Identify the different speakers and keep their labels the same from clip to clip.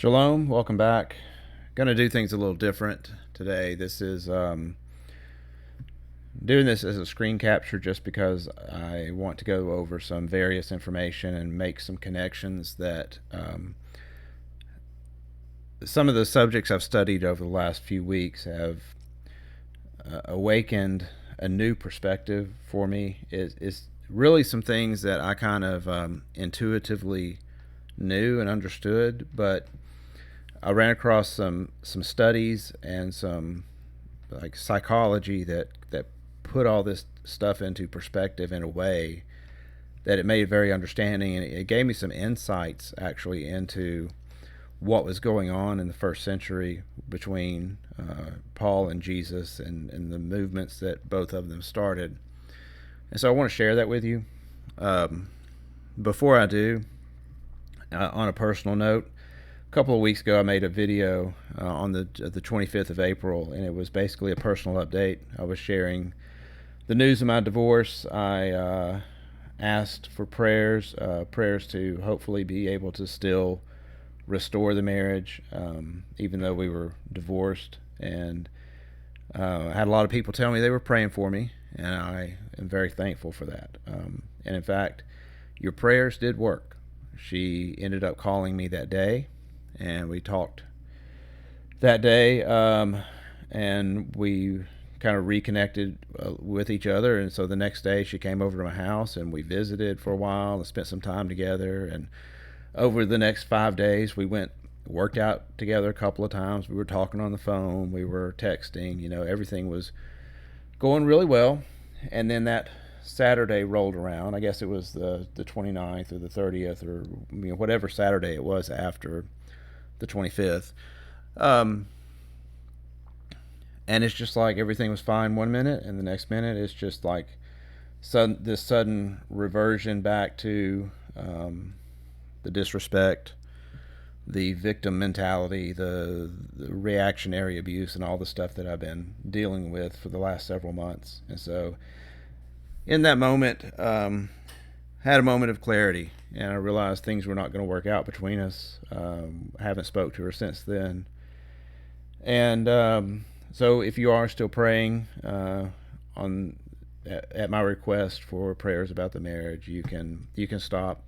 Speaker 1: Shalom, welcome back. Going to do things a little different today. This is doing this as a screen capture just because I want to go over some various information and make some connections that some of the subjects I've studied over the last few weeks have awakened a new perspective for me. Is really some things that I kind of intuitively knew and understood, but I ran across some studies and some like psychology that put all this stuff into perspective in a way that it made it very understanding, and it gave me some insights actually into what was going on in the first century between Paul and Jesus and the movements that both of them started. And so I want to share that with you. Before I do, on a personal note, a couple of weeks ago I made a video on the 25th of April, and it was basically a personal update. I was sharing the news of my divorce. I asked for prayers to hopefully be able to still restore the marriage, even though we were divorced. And I had a lot of people tell me they were praying for me, and I am very thankful for that. And in fact, your prayers did work. She ended up calling me that day, and we talked that day, and we kind of reconnected with each other. And so the next day she came over to my house, and we visited for a while and spent some time together. And over the next 5 days we worked out together a couple of times. We were talking on the phone, we were texting, everything was going really well. And then that Saturday rolled around. I guess it was the 29th or the 30th, or whatever Saturday it was after the 25th. And it's just like everything was fine one minute, and the next minute it's just like this sudden reversion back to the disrespect, the victim mentality, the reactionary abuse, and all the stuff that I've been dealing with for the last several months. And so in that moment, had a moment of clarity, and I realized things were not going to work out between us. I haven't spoke to her since then. And so if you are still praying at my request for prayers about the marriage, you can stop.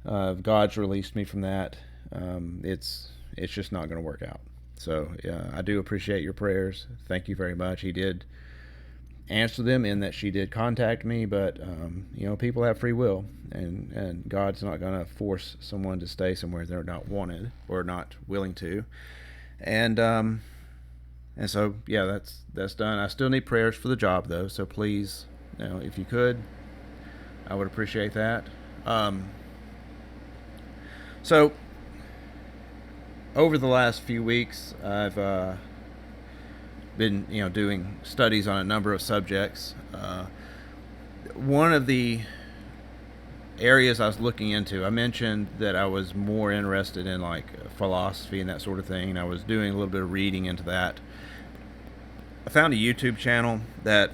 Speaker 1: God's released me from that. It's just not going to work out. So I do appreciate your prayers. Thank you very much. He did answer them in that she did contact me, but people have free will, and God's not going to force someone to stay somewhere they're not wanted or not willing to. And so yeah, that's done. I still need prayers for the job though, so please, if you could, I would appreciate that. So over the last few weeks, I've been doing studies on a number of subjects. One of the areas I was looking into, I mentioned that I was more interested in like philosophy and that sort of thing. I was doing a little bit of reading into that. I found a YouTube channel that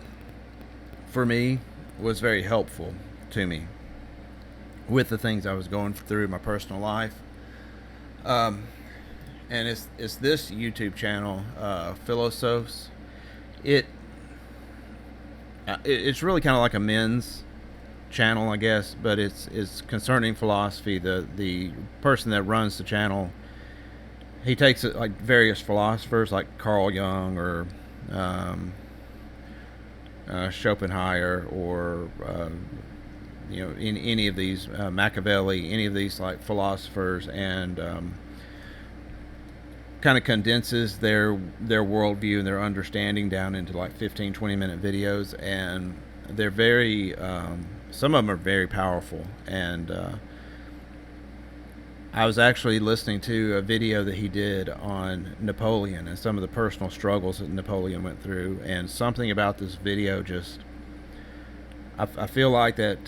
Speaker 1: for me was very helpful to me with the things I was going through in my personal life. And it's this YouTube channel, Philosophes. It's really kind of like a men's channel, I guess, but it's concerning philosophy. The person that runs the channel, he takes it like various philosophers like Carl Jung or Schopenhauer or in any of these Machiavelli, any of these like philosophers, and kind of condenses their worldview and their understanding down into like 15-20 minute videos, and they're very some of them are very powerful. And I was actually listening to a video that he did on Napoleon and some of the personal struggles that Napoleon went through, and something about this video just I feel like that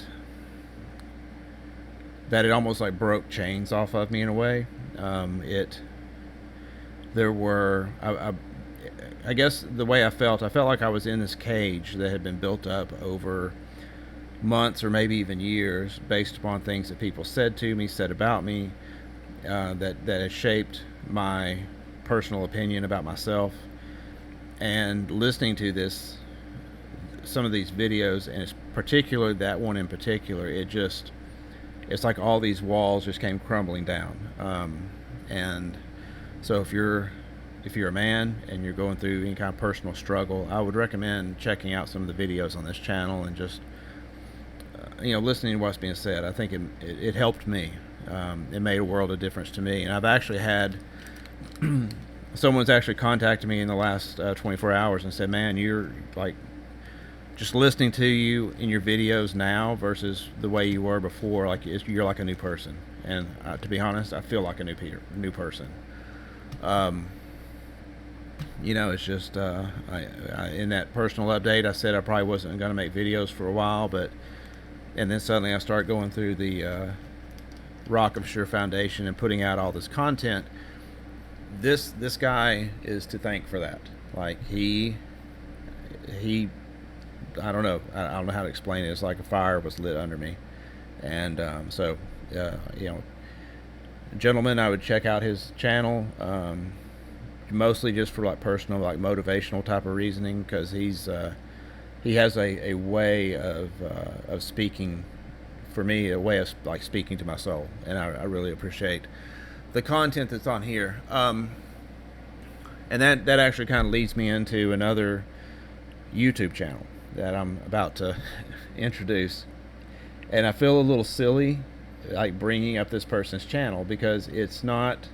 Speaker 1: it almost like broke chains off of me in a way. I guess the way I felt like I was in this cage that had been built up over months or maybe even years based upon things that people said to me, said about me, that has shaped my personal opinion about myself. And listening to some of these videos, and it's particularly that one in particular, it's like all these walls just came crumbling down. And so if you're a man and you're going through any kind of personal struggle, I would recommend checking out some of the videos on this channel and just listening to what's being said. I think it helped me. It made a world of difference to me, and I've actually had someone's actually contacted me in the last 24 hours and said, "Man, you're like." Just listening to you in your videos now versus the way you were before, like you're like a new person. And to be honest, I feel like a new person. It's just in that personal update, I said I probably wasn't going to make videos for a while, and then suddenly I start going through the Rock of Sure Foundation and putting out all this content. This guy is to thank for that. Like he I don't know. I don't know how to explain it. It's like a fire was lit under me, and gentlemen, I would check out his channel, mostly just for like personal, like motivational type of reasoning, because he has a way of speaking for me, a way of like speaking to my soul, and I really appreciate the content that's on here. And that actually kind of leads me into another YouTube channel that I'm about to introduce, and I feel a little silly like bringing up this person's channel, because it's not,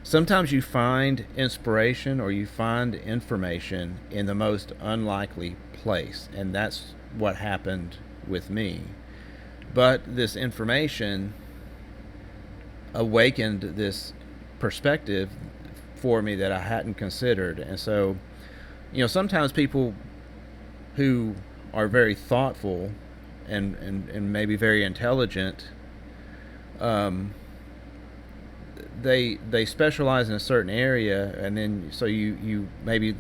Speaker 1: sometimes you find inspiration or you find information in the most unlikely place, and that's what happened with me. But this information awakened this perspective for me that I hadn't considered. And so sometimes people who are very thoughtful and maybe very intelligent, they specialize in a certain area, and then so you maybe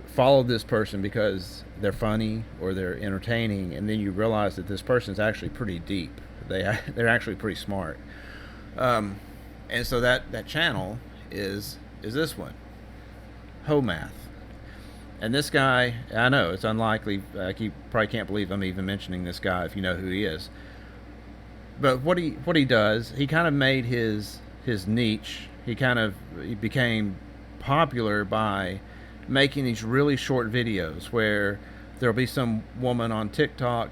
Speaker 1: follow this person because they're funny or they're entertaining, and then you realize that this person's actually pretty deep. They're actually pretty smart, and so that channel is this one, Hoe Math. And this guy, I know it's unlikely, you probably can't believe I'm even mentioning this guy if you know who he is. But what he does, he kind of made his niche. He became popular by making these really short videos where there'll be some woman on TikTok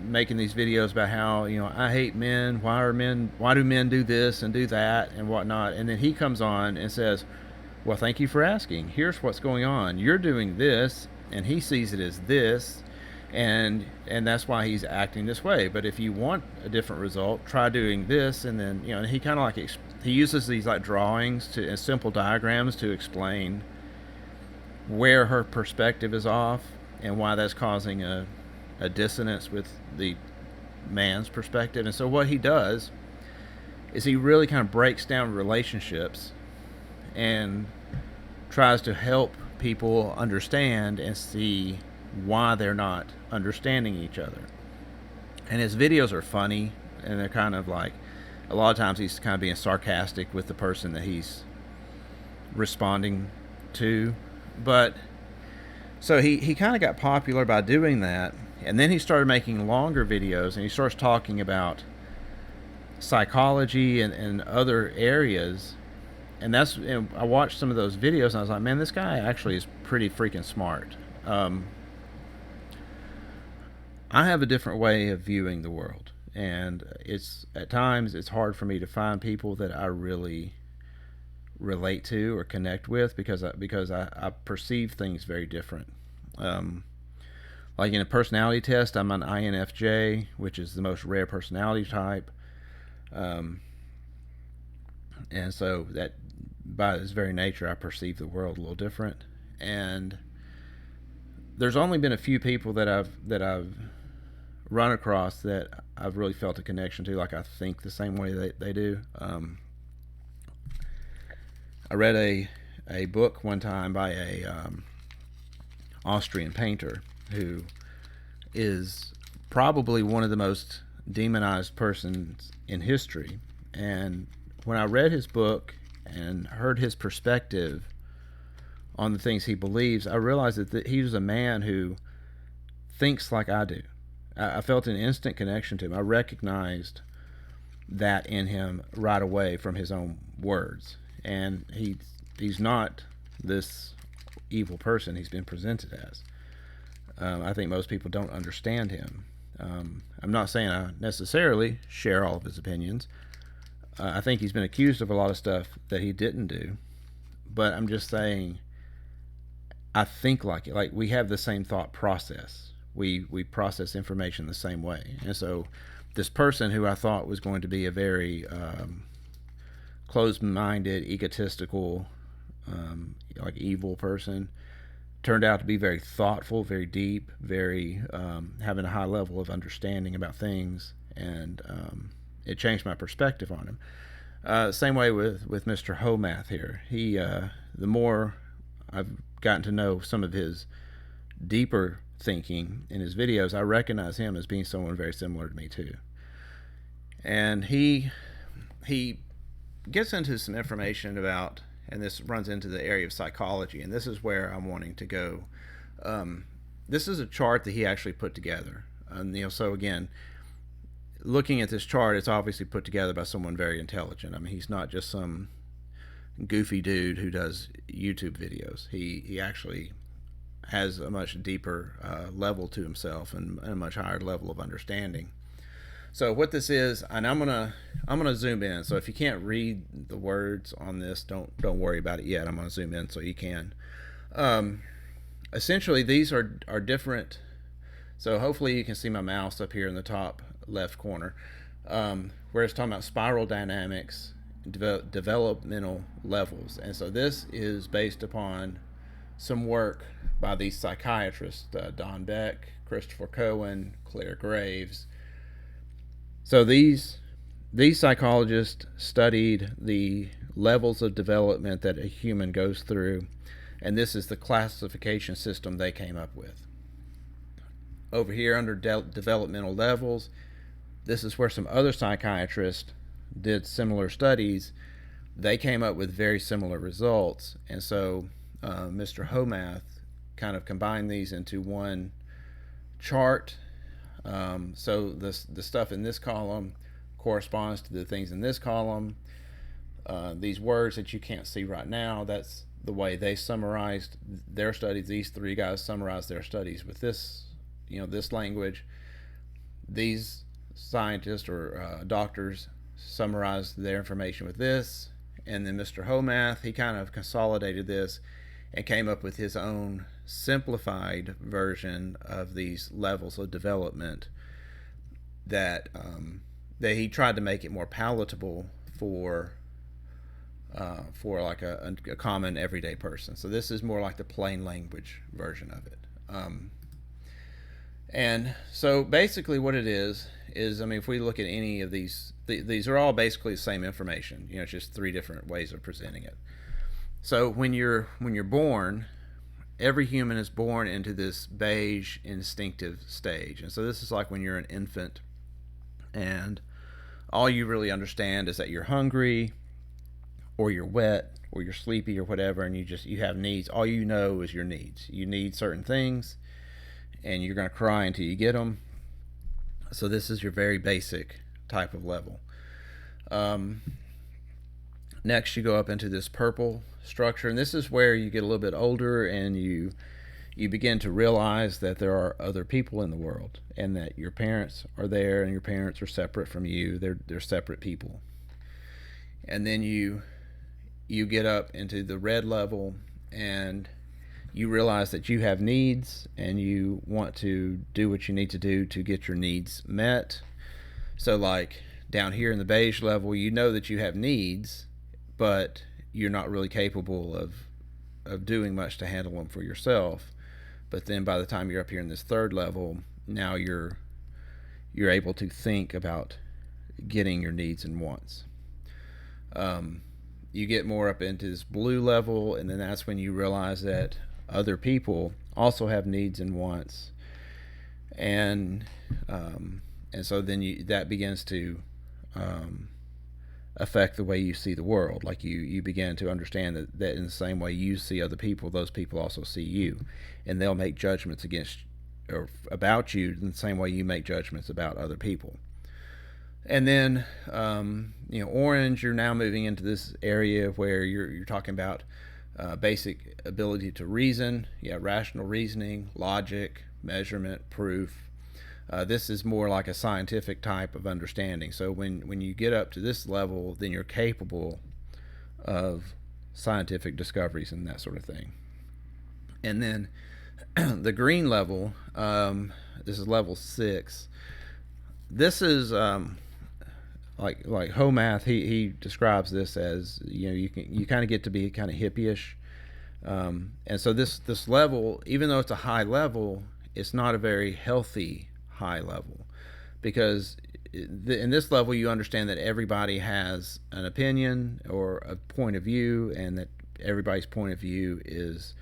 Speaker 1: making these videos about how, I hate men. Why do men do this and do that and whatnot? And then he comes on and says, well, thank you for asking. Here's what's going on. You're doing this, and he sees it as this, and that's why he's acting this way. But if you want a different result, try doing this, and then and he kind of like he uses these like drawings and simple diagrams to explain where her perspective is off and why that's causing a dissonance with the man's perspective. And so what he does is he really kind of breaks down relationships and tries to help people understand and see why they're not understanding each other. And his videos are funny, and they're kind of like, a lot of times he's kind of being sarcastic with the person that he's responding to. But so he kind of got popular by doing that, and then he started making longer videos, and he starts talking about psychology and other areas. And I watched some of those videos, and I was like, man, this guy actually is pretty freaking smart. I have a different way of viewing the world, and at times it's hard for me to find people that I really relate to or connect with, because I perceive things very different. Like in a personality test, I'm an INFJ, which is the most rare personality type. And so that, by its very nature, I perceive the world a little different. And there's only been a few people that I've run across that I've really felt a connection to, like I think the same way they do. I read a book one time by a Austrian painter who is probably one of the most demonized persons in history, And when I read his book and heard his perspective on the things he believes, I realized that he was a man who thinks like I do. I felt an instant connection to him. I recognized that in him right away from his own words. And he's not this evil person he's been presented as. I think most people don't understand him. I'm not saying I necessarily share all of his opinions. I think he's been accused of a lot of stuff that he didn't do. But I'm just saying, I think like it. Like, we have the same thought process. We process information the same way. And so this person who I thought was going to be a very closed-minded, egotistical, like evil person, turned out to be very thoughtful, very deep, very having a high level of understanding about things, and it changed my perspective on him. Same way with Mr. Hoe Math here. He, the more I've gotten to know some of his deeper thinking in his videos, I recognize him as being someone very similar to me too. And he gets into some information about, and this runs into the area of psychology, and this is where I'm wanting to go. This is a chart that he actually put together. So again, looking at this chart, it's obviously put together by someone very intelligent. I mean, he's not just some goofy dude who does YouTube videos. He actually has a much deeper level to himself and a much higher level of understanding. So what this is, and I'm gonna zoom in. So if you can't read the words on this, don't worry about it yet. I'm gonna zoom in so you can. Essentially, these are different. So hopefully you can see my mouse up here in the top left corner, where it's talking about spiral dynamics, developmental levels. And so this is based upon some work by these psychiatrists, Don Beck, Christopher Cohen, Claire Graves. So these psychologists studied the levels of development that a human goes through, and this is the classification system they came up with. Over here under developmental levels, this is where some other psychiatrists did similar studies. They came up with very similar results, and so Mr. Hoe Math kind of combined these into one chart. So the stuff in this column corresponds to the things in this column. These words that you can't see right now, that's the way they summarized their studies. These three guys summarized their studies with this, this language. These scientists or doctors summarized their information with this. And then Mr. Hoe Math, he kind of consolidated this and came up with his own simplified version of these levels of development that he tried to make it more palatable for like a common everyday person. So this is more like the plain language version of it. And so basically what it is, I mean, if we look at any of these are all basically the same information. It's just three different ways of presenting it. So when you're born, every human is born into this beige instinctive stage. And so this is like when you're an infant and all you really understand is that you're hungry or you're wet or you're sleepy or whatever, and you have needs. All you know is your needs. You need certain things and you're going to cry until you get them. So this is your very basic type of level. Next you go up into this purple structure, and this is where you get a little bit older and you begin to realize that there are other people in the world and that your parents are there and your parents are separate from you. They're separate people. And then you get up into the red level and you realize that you have needs and you want to do what you need to do to get your needs met. So like down here in the beige level, you know that you have needs, but you're not really capable of doing much to handle them for yourself. But then by the time you're up here in this third level, now you're able to think about getting your needs and wants. You get more up into this blue level, and then that's when you realize that other people also have needs and wants, and so then that begins to affect the way you see the world. Like you begin to understand that in the same way you see other people, those people also see you, and they'll make judgments against or about you in the same way you make judgments about other people. And then, orange, you're now moving into this area where you're talking about basic ability to reason, rational reasoning, logic, measurement, proof. This is more like a scientific type of understanding. So when you get up to this level, then you're capable of scientific discoveries and that sort of thing. And then the green level, this is level 6. This is like Hoe Math. He describes this as you kind of get to be kind of hippie-ish. And so this level, even though it's a high level, it's not a very healthy high level, because in this level you understand that everybody has an opinion or a point of view, and that everybody's point of view is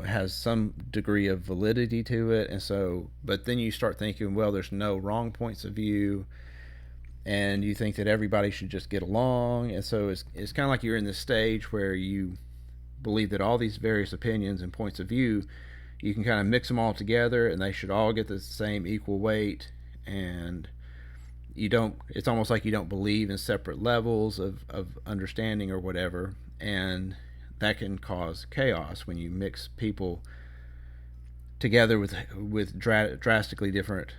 Speaker 1: has some degree of validity to it. And so, but then you start thinking, well, there's no wrong points of view, and you think that everybody should just get along. And so it's kind of like you're in this stage where you believe that all these various opinions and points of view, you can kind of mix them all together and they should all get the same equal weight. And it's almost like you don't believe in separate levels of understanding or whatever. And that can cause chaos when you mix people together with drastically different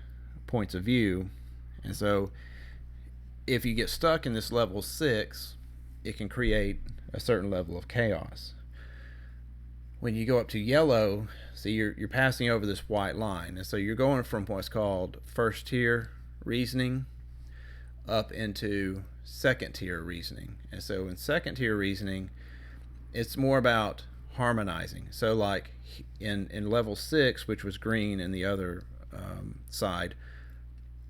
Speaker 1: points of view. And so if you get stuck in this level 6, it can create a certain level of chaos. When you go up to yellow, see, you're passing over this white line, and so you're going from what's called first tier reasoning up into second tier reasoning. And so in second tier reasoning, it's more about harmonizing. So like in level 6, which was green in the other side,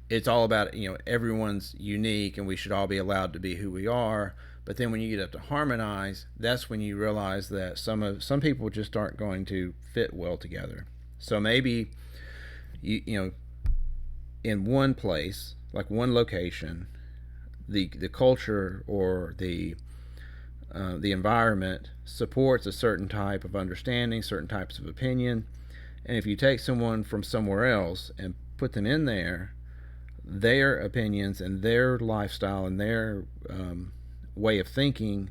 Speaker 1: it's all about everyone's unique and we should all be allowed to be who we are. But then when you get up to harmonize, that's when you realize that some people just aren't going to fit well together. So maybe in one place, like one location, the culture or the environment supports a certain type of understanding, certain types of opinion. And if you take someone from somewhere else and put them in there, their opinions and their lifestyle and their way of thinking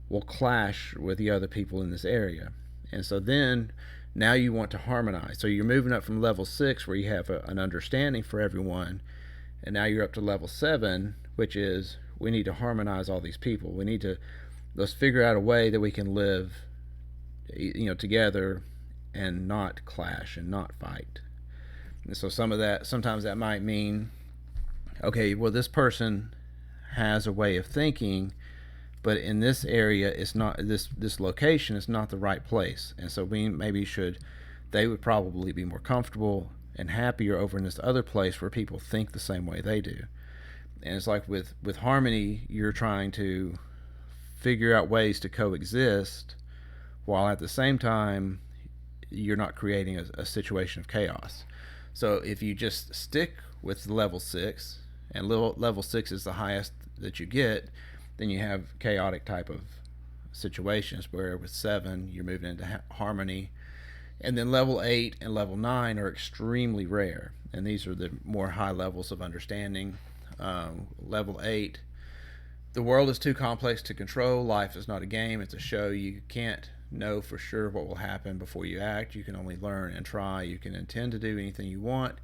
Speaker 1: will clash with the other people in this area. And so then now you want to harmonize. So you're moving up from level 6, where you have an understanding for everyone, and now you're up to level 7, which is we need to harmonize all these people. Let's figure out a way that we can live together and not clash and not fight. And so sometimes that might mean, okay, well, this person has a way of thinking, but in this area, it's not, this location is not the right place. And so they would probably be more comfortable and happier over in this other place where people think the same way they do. And it's like with harmony, you're trying to figure out ways to coexist while at the same time you're not creating a situation of chaos. So if you just stick with level 6, and level 6 is the highest that you get, then you have chaotic type of situations, where with 7 you're moving into harmony. And then level 8 and level 9 are extremely rare, and these are the more high levels of understanding. Level 8, the world is too complex to control. Life is not a game, it's a show. You can't know for sure what will happen before you act. You can only learn and try. You can intend to do anything you want,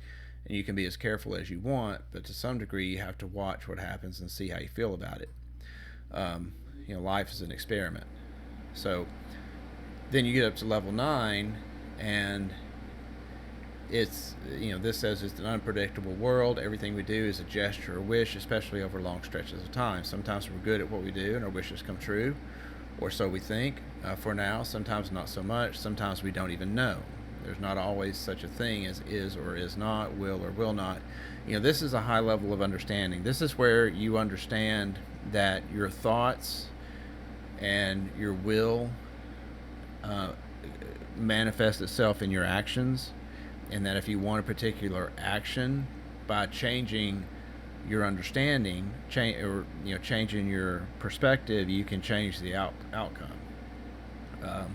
Speaker 1: and you can be as careful as you want, but to some degree you have to watch what happens and see how you feel about it. Life is an experiment. So then you get up to level 9, and it's this says it's an unpredictable world. Everything we do is a gesture or wish, especially over long stretches of time. Sometimes we're good at what we do and our wishes come true, or so we think for now. Sometimes not so much. Sometimes we don't even know. There's not always such a thing as is or is not, will or will not. This is a high level of understanding. This is where you understand that your thoughts and your will manifest itself in your actions, and that if you want a particular action, by changing your understanding, changing your perspective, you can change the outcome. Um,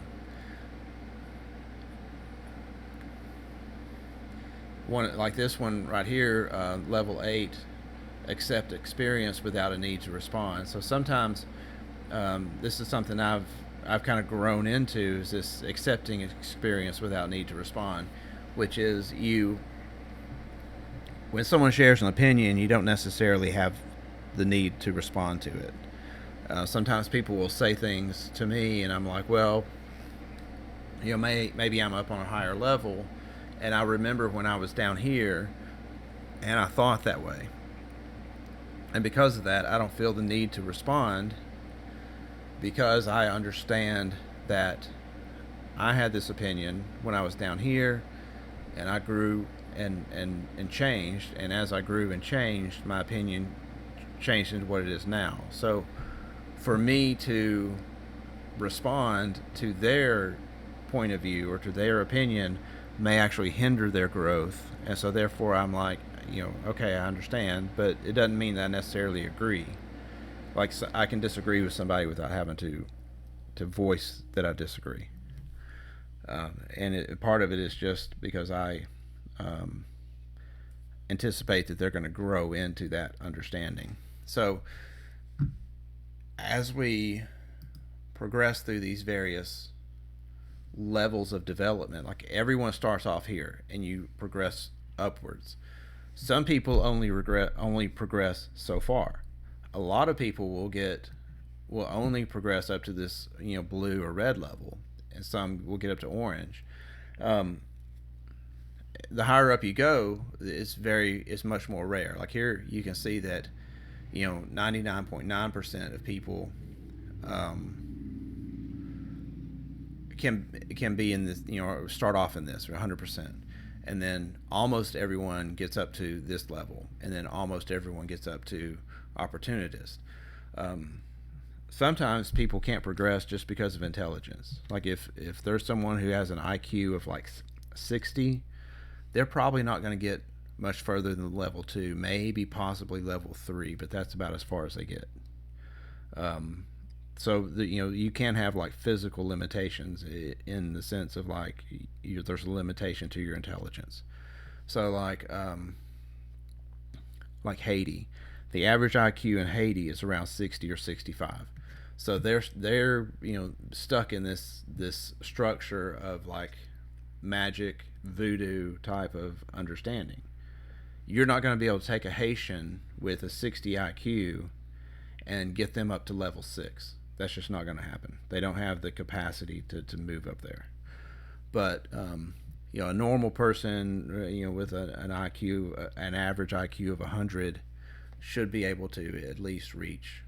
Speaker 1: one like this one right here, level 8, accept experience without a need to respond. So sometimes this is something I've kind of grown into, is this accepting experience without need to respond, which is when someone shares an opinion, you don't necessarily have the need to respond to it. Sometimes people will say things to me, and I'm like, well, maybe I'm up on a higher level, and I remember when I was down here, and I thought that way, and because of that, I don't feel the need to respond, because I understand that I had this opinion when I was down here, and I grew and changed, and as I grew and changed, my opinion changed into what it is now. So for me to respond to their point of view or to their opinion may actually hinder their growth, and so therefore I'm like, okay, I understand, but it doesn't mean that I necessarily agree. Like, so I can disagree with somebody without having to voice that I disagree. Part of it is just because I um, anticipate that they're going to grow into that understanding. So as we progress through these various levels of development, like everyone starts off here and you progress upwards. Some people only progress so far. A lot of people will only progress up to this blue or red level, and some will get up to orange. Um, the higher up you go, it's much more rare. Like here, you can see that 99.9% of people um, can be in this, start off in this 100%, and then almost everyone gets up to this level, and then almost everyone gets up to opportunist. Um, Sometimes people can't progress just because of intelligence. Like if there's someone who has an IQ of like 60, they're probably not going to get much further than level 2, maybe possibly level 3, but that's about as far as they get. Um, you can have like physical limitations in the sense of like there's a limitation to your intelligence. So like Haiti, the average IQ in Haiti is around 60 or 65. So they're stuck in this structure of like magic voodoo type of understanding. You're not going to be able to take a Haitian with a 60 IQ and get them up to level 6. That's just not going to happen. They don't have the capacity to move up there. But a normal person, with an IQ, an average IQ of 100, should be able to at least reach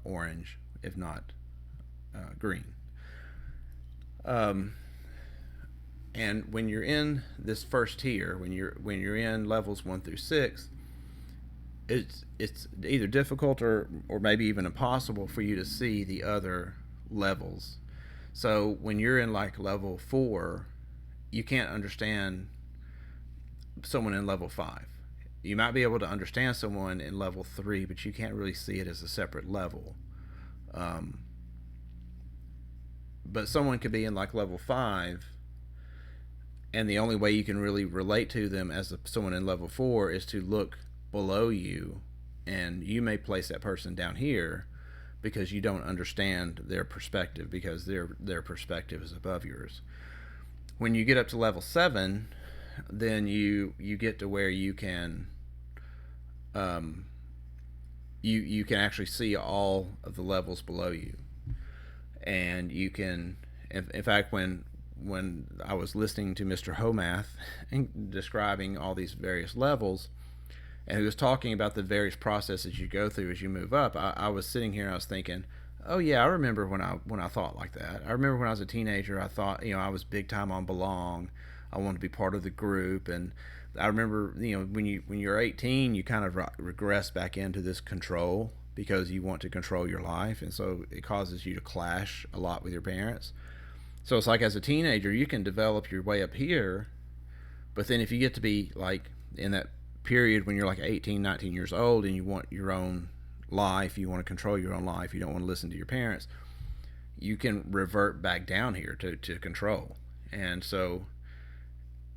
Speaker 1: orange, if not green. And when you're in this first tier, when you're in levels 1 through 6, it's either difficult or maybe even impossible for you to see the other levels. So when you're in like level 4, you can't understand someone in level 5. You might be able to understand someone in level 3, but you can't really see it as a separate level. But someone could be in like level 5, and the only way you can really relate to them as someone in level 4 is to look below you, and you may place that person down here because you don't understand their perspective, because their perspective is above yours. When you get up to level 7, then you get to where you can you can actually see all of the levels below you, and you can, in fact, when I was listening to Mr. Hoe Math and describing all these various levels, and he was talking about the various processes you go through as you move up, I was sitting here and I was thinking, oh yeah, I remember when I thought like that. I remember when I was a teenager, I thought I was big time on belong. I wanted to be part of the group, and I remember when you're 18, you kind of regress back into this control because you want to control your life, and so it causes you to clash a lot with your parents. So it's like as a teenager, you can develop your way up here, but then if you get to be like in that period when you're like 18, 19 years old and you want your own life, you want to control your own life, you don't want to listen to your parents, you can revert back down here to control. And so,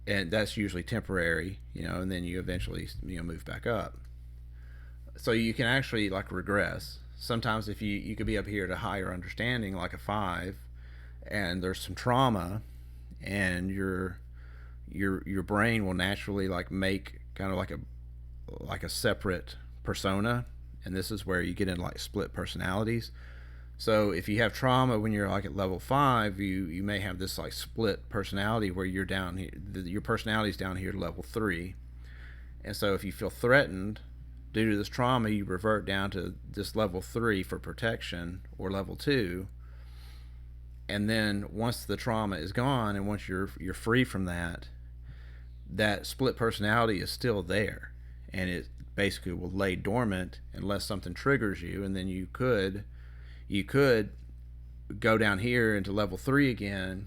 Speaker 1: and that's usually temporary, and then you eventually, move back up. So you can actually like regress. Sometimes if you could be up here at a higher understanding, like a 5, and there's some trauma, and your brain will naturally like make kind of like a separate persona, and this is where you get into like split personalities. So if you have trauma when you're like at level 5, you may have this like split personality where you're down here, your personality's down here to level 3, and so if you feel threatened due to this trauma, you revert down to this level 3 for protection, or level 2. And then once the trauma is gone and once you're free from that split personality is still there, and it basically will lay dormant unless something triggers you, and then you could go down here into level 3 again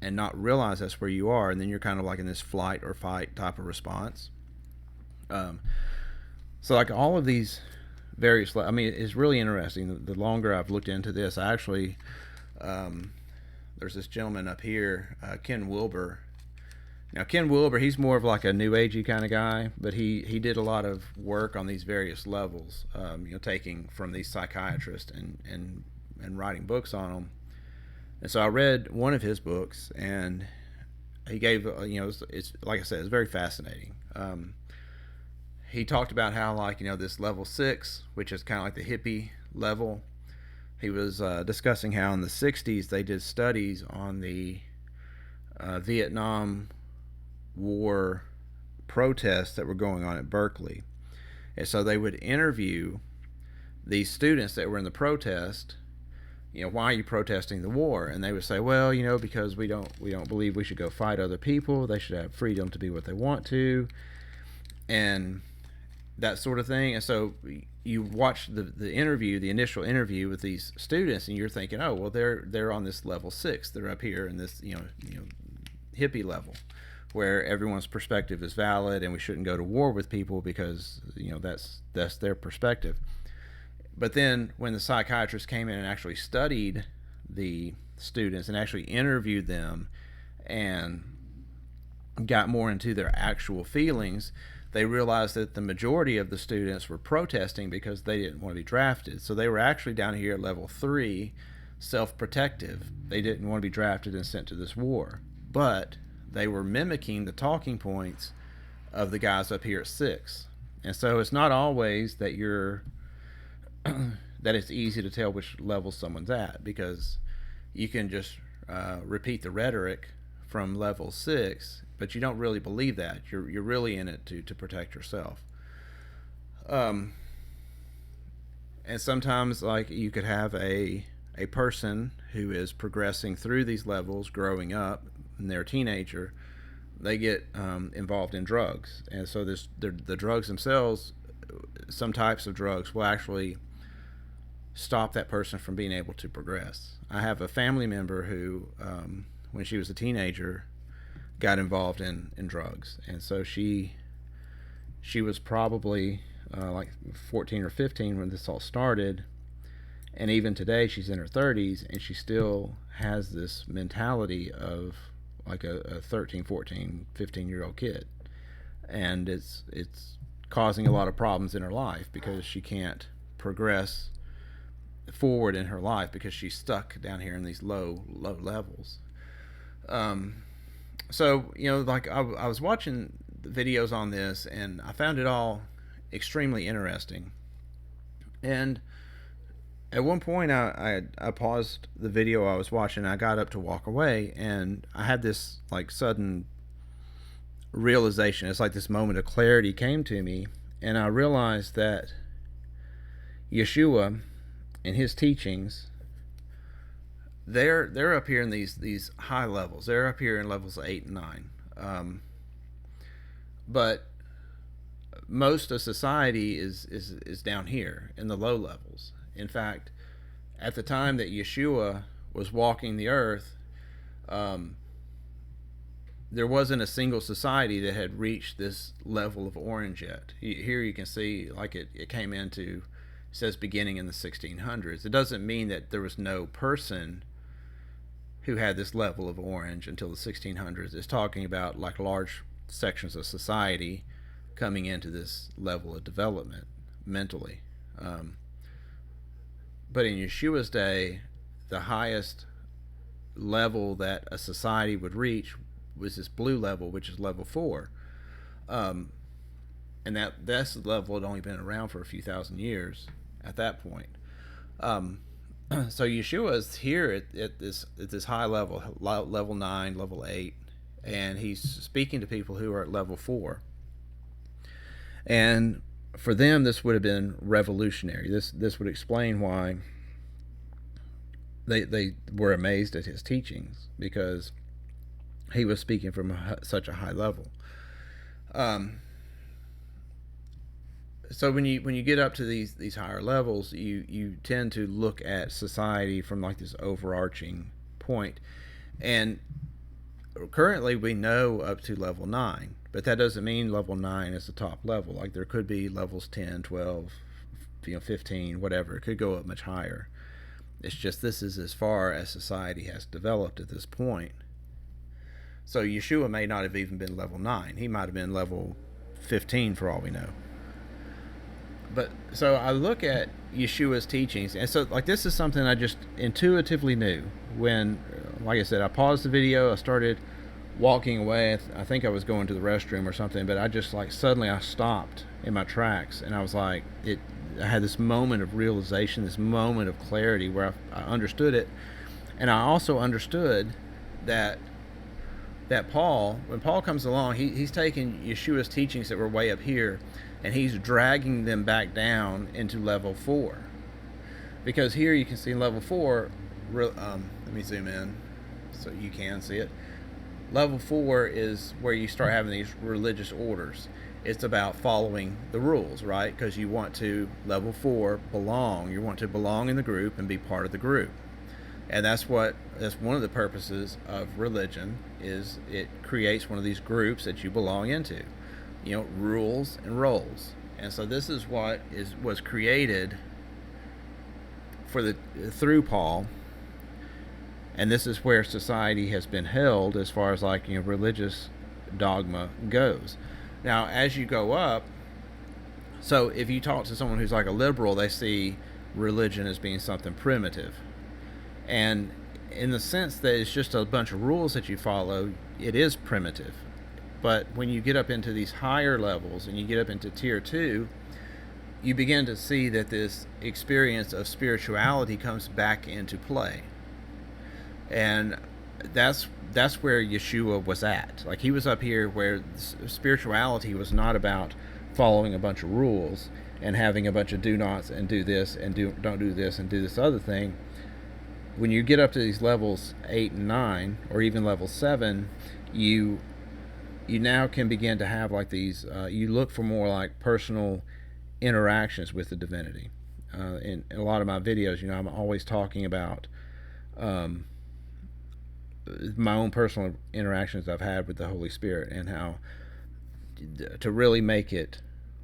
Speaker 1: and not realize that's where you are, and then you're kind of like in this flight or fight type of response. So like all of these various, I mean, it's really interesting. The longer I've looked into this, I actually, there's this gentleman up here, Ken Wilber. Now Ken Wilber, he's more of like a new agey kind of guy, but he did a lot of work on these various levels, taking from these psychiatrists and writing books on them. And so I read one of his books, and he gave, it's like I said, it's very fascinating. He talked about how, like, this level 6, which is kind of like the hippie level, he was discussing how in the 60s they did studies on the Vietnam War protests that were going on at Berkeley. And so they would interview these students that were in the protest, why are you protesting the war? And they would say, well, because we don't believe we should go fight other people. They should have freedom to be what they want to, and that sort of thing. And so you watch the interview, the initial interview with these students, and you're thinking, oh, well, they're on this level 6. They're up here in this hippie level, where everyone's perspective is valid, and we shouldn't go to war with people because that's their perspective. But then when the psychiatrist came in and actually studied the students and actually interviewed them and got more into their actual feelings, they realized that the majority of the students were protesting because they didn't want to be drafted. So they were actually down here at level 3, self-protective. They didn't want to be drafted and sent to this war. But they were mimicking the talking points of the guys up here at 6. And so it's not always that that it's easy to tell which level someone's at, because you can just repeat the rhetoric from level 6, but you don't really believe that. You're really in it to protect yourself. And sometimes, like, you could have a person who is progressing through these levels, growing up, and they're a teenager. They get involved in drugs, and so the drugs themselves, some types of drugs, will actually stop that person from being able to progress. I have a family member who, when she was a teenager, got involved in drugs, and so she was probably like 14 or 15 when this all started, and even today she's in her 30s, and she still has this mentality of like a 13, 14, 15-year-old kid, and it's causing a lot of problems in her life because she can't progress forward in her life because she's stuck down here in these low levels. So, like I was watching the videos on this, and I found it all extremely interesting. And at one point, I paused the video I was watching. I got up to walk away, and I had this like sudden realization. It's like this moment of clarity came to me, and I realized that Yeshua and his teachings, they're up here in these high levels. They're up here in levels 8 and 9. But most of society is down here in the low levels. In fact, at the time that Yeshua was walking the earth, there wasn't a single society that had reached this level of orange yet. Here you can see, like, it came into, it says beginning in the 1600s. It doesn't mean that there was no person who had this level of orange until the 1600s. It's talking about like large sections of society coming into this level of development mentally. But in Yeshua's day, the highest level that a society would reach was this blue level, which is level 4. And that's the level had only been around for a few thousand years at that point. So Yeshua is here at this high level, level 9, level 8, and he's speaking to people who are at level 4. And for them, this would have been revolutionary. This would explain why they were amazed at his teachings, because he was speaking from such a high level. So when you get up to these higher levels, you tend to look at society from like this overarching point. And currently we know up to level 9, but that doesn't mean level 9 is the top level. Like, there could be levels 10, 12, 15, whatever. It could go up much higher. It's just this is as far as society has developed at this point. So Yeshua may not have even been level 9. He might have been level 15 for all we know. But so I look at Yeshua's teachings, and so like this is something I just intuitively knew when, like I said, I paused the video, I started walking away. I think I was going to the restroom or something, but I just like suddenly I stopped in my tracks, and I was like, I had this moment of realization, this moment of clarity where I understood it. And I also understood that Paul, when Paul comes along, he's taking Yeshua's teachings that were way up here, and he's dragging them back down into level 4. Because here you can see in level 4, let me zoom in so you can see it. Level 4 is where you start having these religious orders. It's about following the rules, right? Because you want to, level 4, belong. You want to belong in the group and be part of the group. And that's one of the purposes of religion, is it creates one of these groups that you belong into. You know, rules and roles. And so this is what was created through Paul. And this is where society has been held as far as like, you know, religious dogma goes. Now, as you go up, so if you talk to someone who's like a liberal, they see religion as being something primitive. And in the sense that it's just a bunch of rules that you follow, it is primitive. But when you get up into these higher levels and you get up into tier 2, you begin to see that this experience of spirituality comes back into play. And that's where Yeshua was at. Like, he was up here where spirituality was not about following a bunch of rules and having a bunch of do nots and do this and don't do this and do this other thing. When you get up to these levels 8 and 9, or even level 7, you now can begin to have like these, you look for more like personal interactions with the divinity. In a lot of my videos, you know, I'm always talking about my own personal interactions I've had with the Holy Spirit, and how to really make it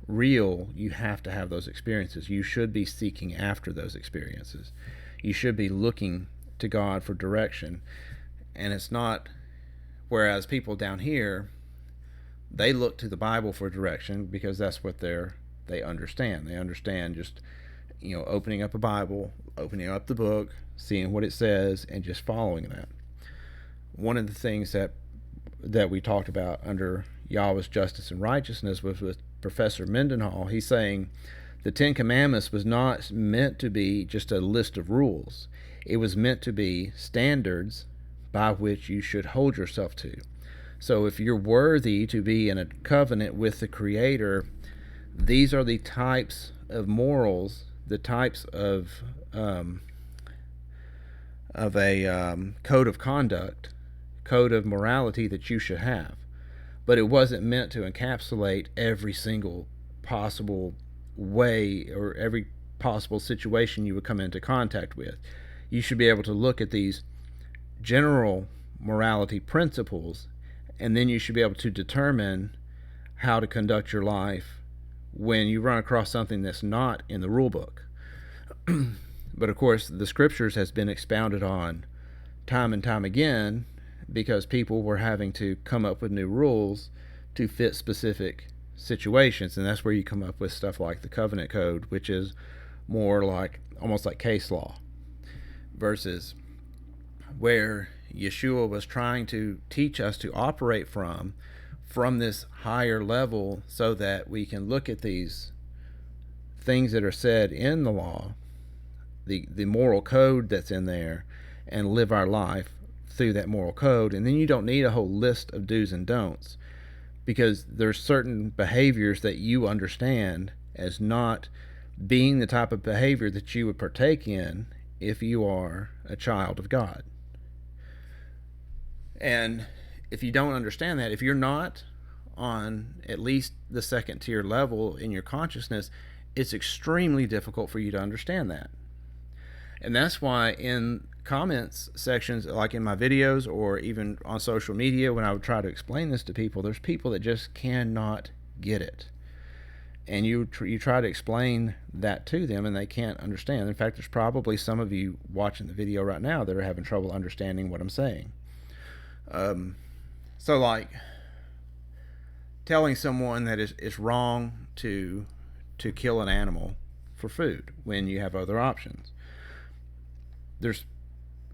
Speaker 1: real, you have to have those experiences. You should be seeking after those experiences. You should be looking to God for direction. And it's not, whereas people down here, they look to the Bible for direction because that's what they understand. They understand just, you know, opening up a Bible, opening up the book, seeing what it says, and just following that. One of the things that we talked about under Yahweh's justice and righteousness was with Professor Mendenhall. He's saying the 10 Commandments was not meant to be just a list of rules. It was meant to be standards by which you should hold yourself to. So if you're worthy to be in a covenant with the Creator, these are the types of morals, the types of a code of conduct, code of morality that you should have. But it wasn't meant to encapsulate every single possible way or every possible situation you would come into contact with. You should be able to look at these general morality principles and then you should be able to determine how to conduct your life when you run across something that's not in the rule book. But of course, the scriptures has been expounded on time and time again because people were having to come up with new rules to fit specific situations, and that's where you come up with stuff like the covenant code, which is more like almost like case law, versus where Yeshua was trying to teach us to operate from this higher level so that we can look at these things that are said in the law, the moral code that's in there, and live our life through that moral code. And then you don't need a whole list of do's and don'ts, because there's certain behaviors that you understand as not being the type of behavior that you would partake in if you are a child of God. And if you don't understand that, if you're not on at least the second tier level in your consciousness, it's extremely difficult for you to understand that. And that's why in comments sections, like in my videos or even on social media, when I would try to explain this to people, there's people that just cannot get it. And you try to explain that to them and they can't understand. In fact, there's probably some of you watching the video right now that are having trouble understanding what I'm saying. So like telling someone that it's wrong to kill an animal for food when you have other options.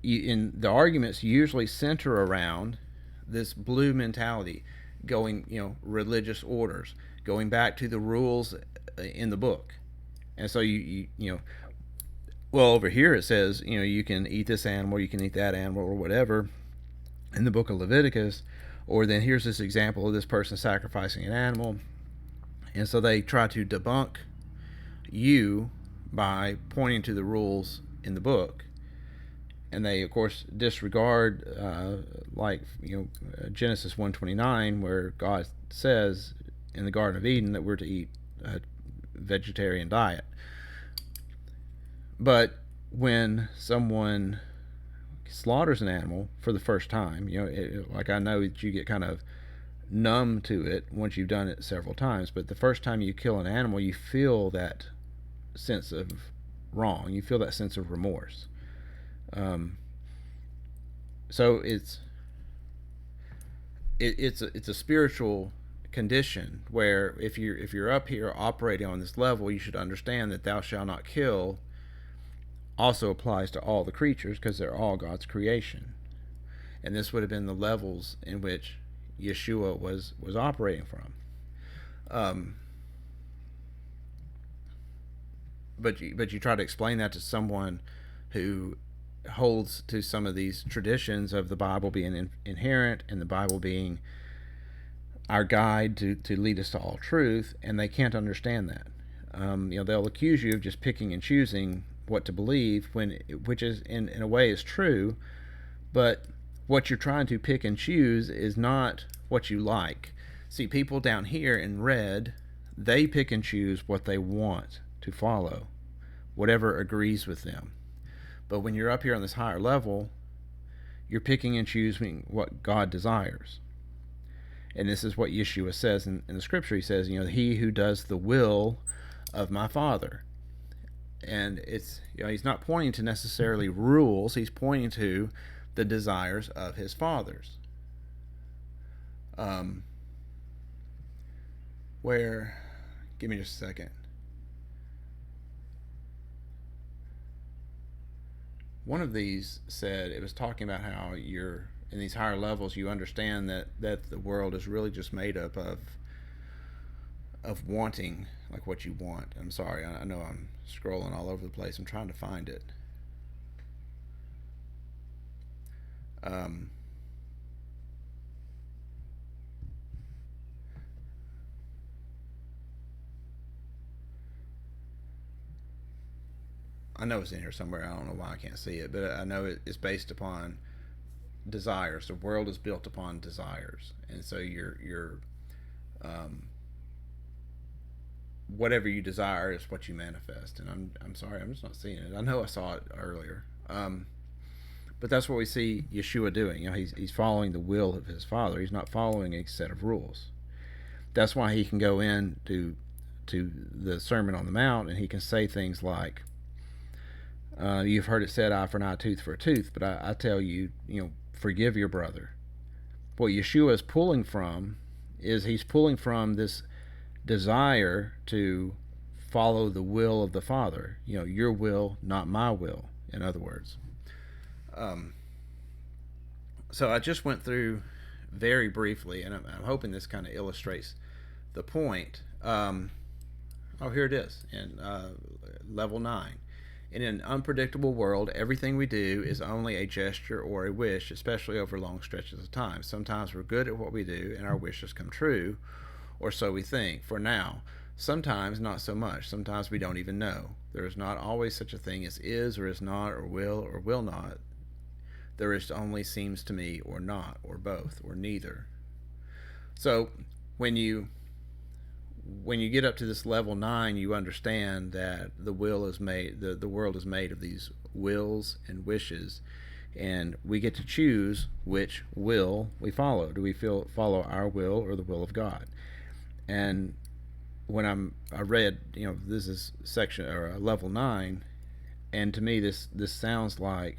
Speaker 1: In the arguments usually center around this blue mentality, going, religious orders, going back to the rules in the book. And so well, over here it says, you can eat this animal, you can eat that animal, or whatever, in the book of Leviticus. Or then here's this example of this person sacrificing an animal. And so they try to debunk you by pointing to the rules in the book. And they, of course, disregard, Genesis 1:29, where God says in the Garden of Eden that we're to eat a vegetarian diet. But when someone slaughters an animal for the first time, like I know that you get kind of numb to it once you've done it several times, but the first time you kill an animal, you feel that sense of wrong, you feel that sense of remorse. So it's a spiritual condition where if you're up here operating on this level, you should understand that thou shalt not kill also applies to all the creatures, because they're all God's creation. And this would have been the levels in which Yeshua was operating from. But you try to explain that to someone who holds to some of these traditions of the Bible being inherent and the Bible being our guide to lead us to all truth, and they can't understand that. They'll accuse you of just picking and choosing what to believe, which is in a way is true, but what you're trying to pick and choose is not what you like. See, people down here in red, they pick and choose what they want to follow, whatever agrees with them. But when you're up here on this higher level, you're picking and choosing what God desires. And this is what Yeshua says in the scripture. He says, he who does the will of my Father. And it's, he's not pointing to necessarily rules, he's pointing to the desires of his fathers. Give me just a second. One of these said, it was talking about how you're in these higher levels, you understand that the world is really just made up of wanting like what you want. I'm sorry, I know I'm scrolling all over the place. I'm trying to find it. I know it's in here somewhere. I don't know why I can't see it, but I know it's based upon desires. The world is built upon desires, and so you're whatever you desire is what you manifest. And I'm sorry, I'm just not seeing it. I know I saw it earlier, But that's what we see Yeshua doing. He's following the will of his Father. He's not following a set of rules. That's why he can go in to the Sermon on the Mount and he can say things like, you've heard it said, eye for an eye, tooth for a tooth, but I tell you, forgive your brother. What Yeshua is pulling from is he's pulling from this desire to follow the will of the Father. Your will, not my will, in other words. So I just went through very briefly, and I'm hoping this kind of illustrates the point. Here it is in level 9. In an unpredictable world, everything we do is only a gesture or a wish, especially over long stretches of time. Sometimes we're good at what we do and our wishes come true, or so we think, for now. Sometimes not so much. Sometimes we don't even know. There is not always such a thing as is or is not or will not. There is only seems to me or not or both or neither. So when you get up to this level 9, you understand that the will is made, the world is made of these wills and wishes, and we get to choose which will we follow. Do we follow our will or the will of God? And when I read, this is section or level 9, and to me this sounds like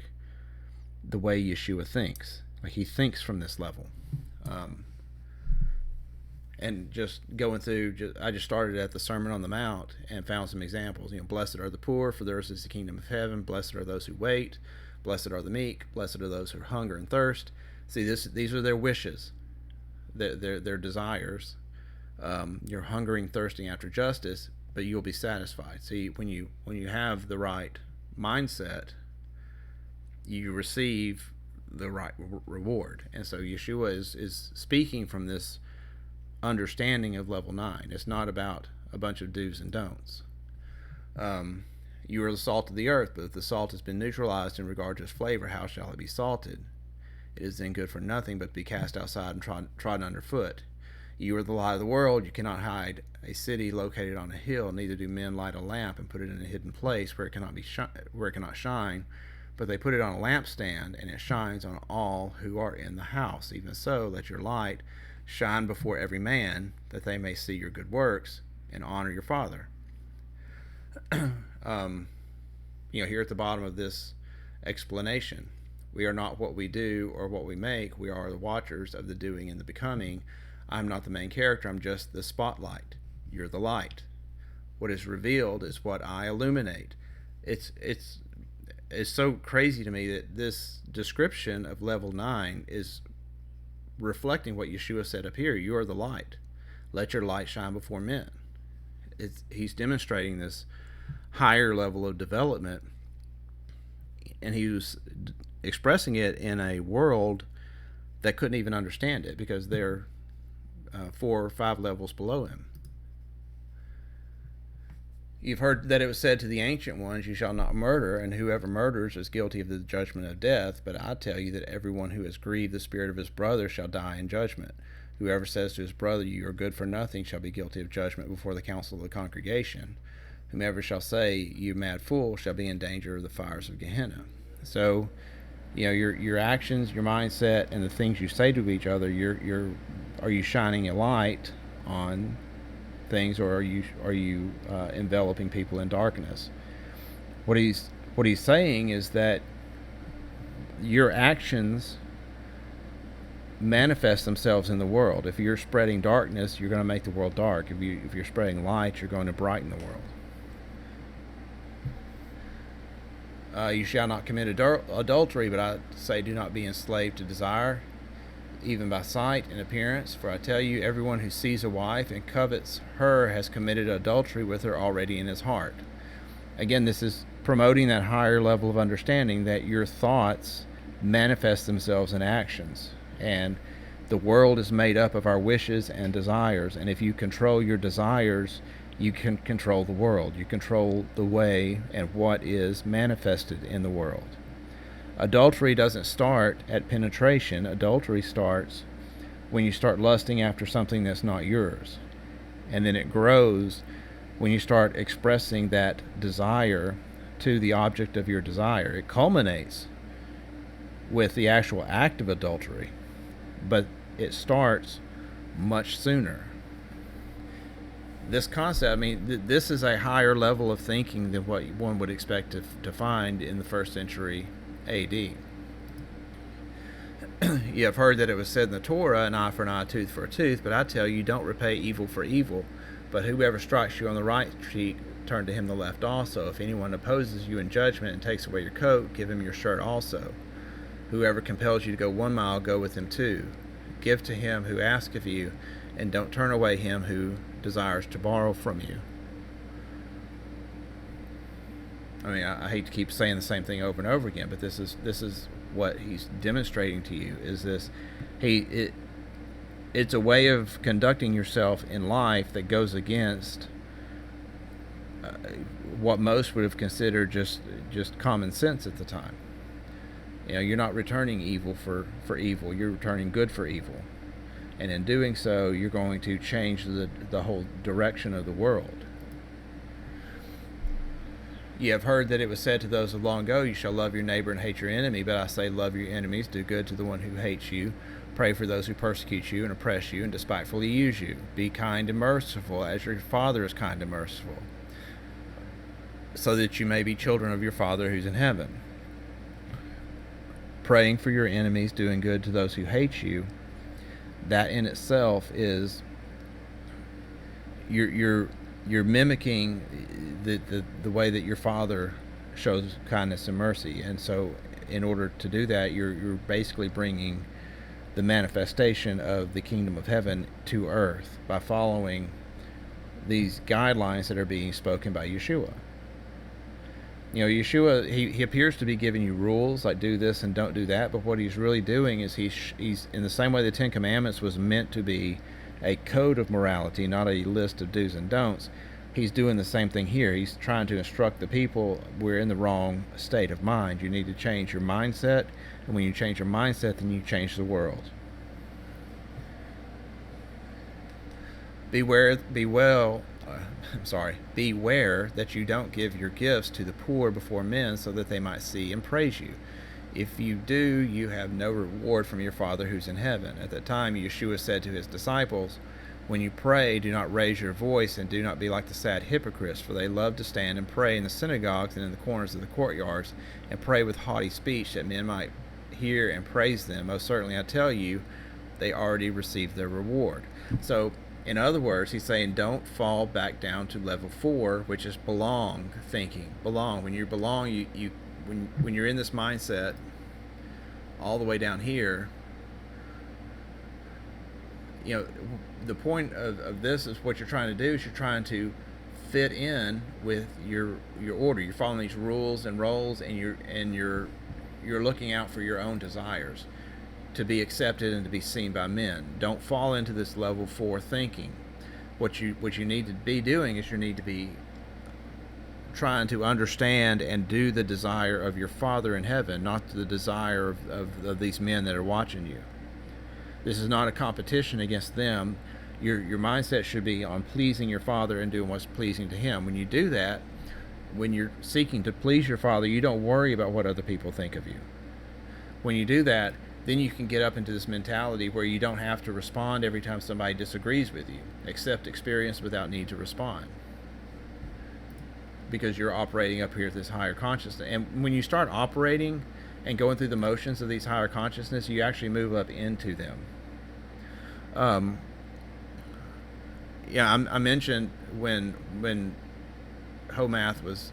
Speaker 1: the way Yeshua thinks. Like he thinks from this level. And just going through, I just started at the Sermon on the Mount and found some examples. Blessed are the poor, for theirs is the kingdom of heaven. Blessed are those who wait. Blessed are the meek. Blessed are those who hunger and thirst. See, these are their wishes, their desires. You're hungering, thirsting after justice, but you'll be satisfied. See, when you have the right mindset, you receive the right reward. And so Yeshua is speaking from this understanding of level 9. It's not about a bunch of do's and don'ts. You are the salt of the earth, but if the salt has been neutralized in regard to its flavor, how shall it be salted? It is then good for nothing but to be cast outside and trodden underfoot. You are the light of the world. You cannot hide a city located on a hill. Neither do men light a lamp and put it in a hidden place where it cannot shine. But they put it on a lampstand, and it shines on all who are in the house. Even so, let your light shine before every man, that they may see your good works and honor your Father. Here at the bottom of this explanation, we are not what we do or what we make. We are the watchers of the doing and the becoming. I'm not the main character. I'm just the spotlight. You're the light. What is revealed is what I illuminate. It's so crazy to me that this description of level 9 is reflecting what Yeshua said up here. You are the light. Let your light shine before men. He's demonstrating this higher level of development, and he was expressing it in a world that couldn't even understand it because they're 4 or 5 levels below him. You've heard that it was said to the ancient ones, you shall not murder, and whoever murders is guilty of the judgment of death. But I tell you that everyone who has grieved the spirit of his brother shall die in judgment. Whoever says to his brother, you are good for nothing, shall be guilty of judgment before the council of the congregation. Whomever shall say, you mad fool, shall be in danger of the fires of Gehenna. So, your actions, your mindset, and the things you say to each other, are you shining a light on things, or are you enveloping people in darkness? What he's saying is that your actions manifest themselves in the world. If you're spreading darkness, you're going to make the world dark. If you're spreading light, you're going to brighten the world. You shall not commit adultery, but I say do not be enslaved to desire, even by sight and appearance. For I tell you, everyone who sees a wife and covets her has committed adultery with her already in his heart. Again, this is promoting that higher level of understanding that your thoughts manifest themselves in actions. And the world is made up of our wishes and desires. And if you control your desires, you can control the world. You control the way and what is manifested in the world. Adultery doesn't start at penetration. Adultery starts when you start lusting after something that's not yours. And then it grows when you start expressing that desire to the object of your desire. It culminates with the actual act of adultery, but it starts much sooner. This concept, I mean, this is a higher level of thinking than what one would expect to find in the first century AD. You have heard that it was said in the Torah, an eye for an eye, a tooth for a tooth, but I tell you, don't repay evil for evil. But whoever strikes you on the right cheek, turn to him the left also. If anyone opposes you in judgment and takes away your coat, give him your shirt also. Whoever compels you to go 1 mile, go with him 2. Give to him who asks of you, and don't turn away him who desires to borrow from you. I mean, I hate to keep saying the same thing over and over again, but this is what he's demonstrating to you. Is this it's a way of conducting yourself in life that goes against what most would have considered just common sense at the time. You know, you're not returning evil for evil. You're returning good for evil. And in doing so, you're going to change the whole direction of the world. You have heard that it was said to those of long ago, you shall love your neighbor and hate your enemy. But I say, love your enemies, do good to the one who hates you. Pray for those who persecute you and oppress you and despitefully use you. Be kind and merciful, as your Father is kind and merciful, so that you may be children of your Father who's in heaven. Praying for your enemies, doing good to those who hate you, that in itself is you're mimicking the way that your Father shows kindness and mercy. And so in order to do that, you're basically bringing the manifestation of the kingdom of heaven to earth by following these guidelines that are being spoken by Yeshua. You know, Yeshua, he appears to be giving you rules like do this and don't do that, but what he's really doing is he's in the same way the Ten Commandments was meant to be a code of morality, not a list of do's and don'ts. He's doing the same thing here. He's trying to instruct the people, we're in the wrong state of mind. You need to change your mindset, and when you change your mindset, then you change the world. Beware that you don't give your gifts to the poor before men so that they might see and praise you. If you do, you have no reward from your Father who's in heaven. At that time, Yeshua said to his disciples, when you pray, do not raise your voice and do not be like the sad hypocrites, for they love to stand and pray in the synagogues and in the corners of the courtyards and pray with haughty speech that men might hear and praise them. Most certainly, I tell you, they already received their reward. So, in other words, he's saying don't fall back down to level 4, which is belong thinking. Belong. When you belong, when you're in this mindset all the way down here, you know, the point of this is what you're trying to do is you're trying to fit in with your order. You're following these rules and roles, and you're looking out for your own desires to be accepted and to be seen by men. Don't fall into this level 4 thinking. What you need to be doing is you need to be trying to understand and do the desire of your Father in heaven, not the desire of these men that are watching you. This is not a competition against them. Your mindset should be on pleasing your Father and doing what's pleasing to him. When you do that, when you're seeking to please your Father, you don't worry about what other people think of you. When you do that, then you can get up into this mentality where you don't have to respond every time somebody disagrees with you. Accept experience without need to respond, because you're operating up here at this higher consciousness. And when you start operating and going through the motions of these higher consciousness, you actually move up into them. I mentioned when Hoe Math was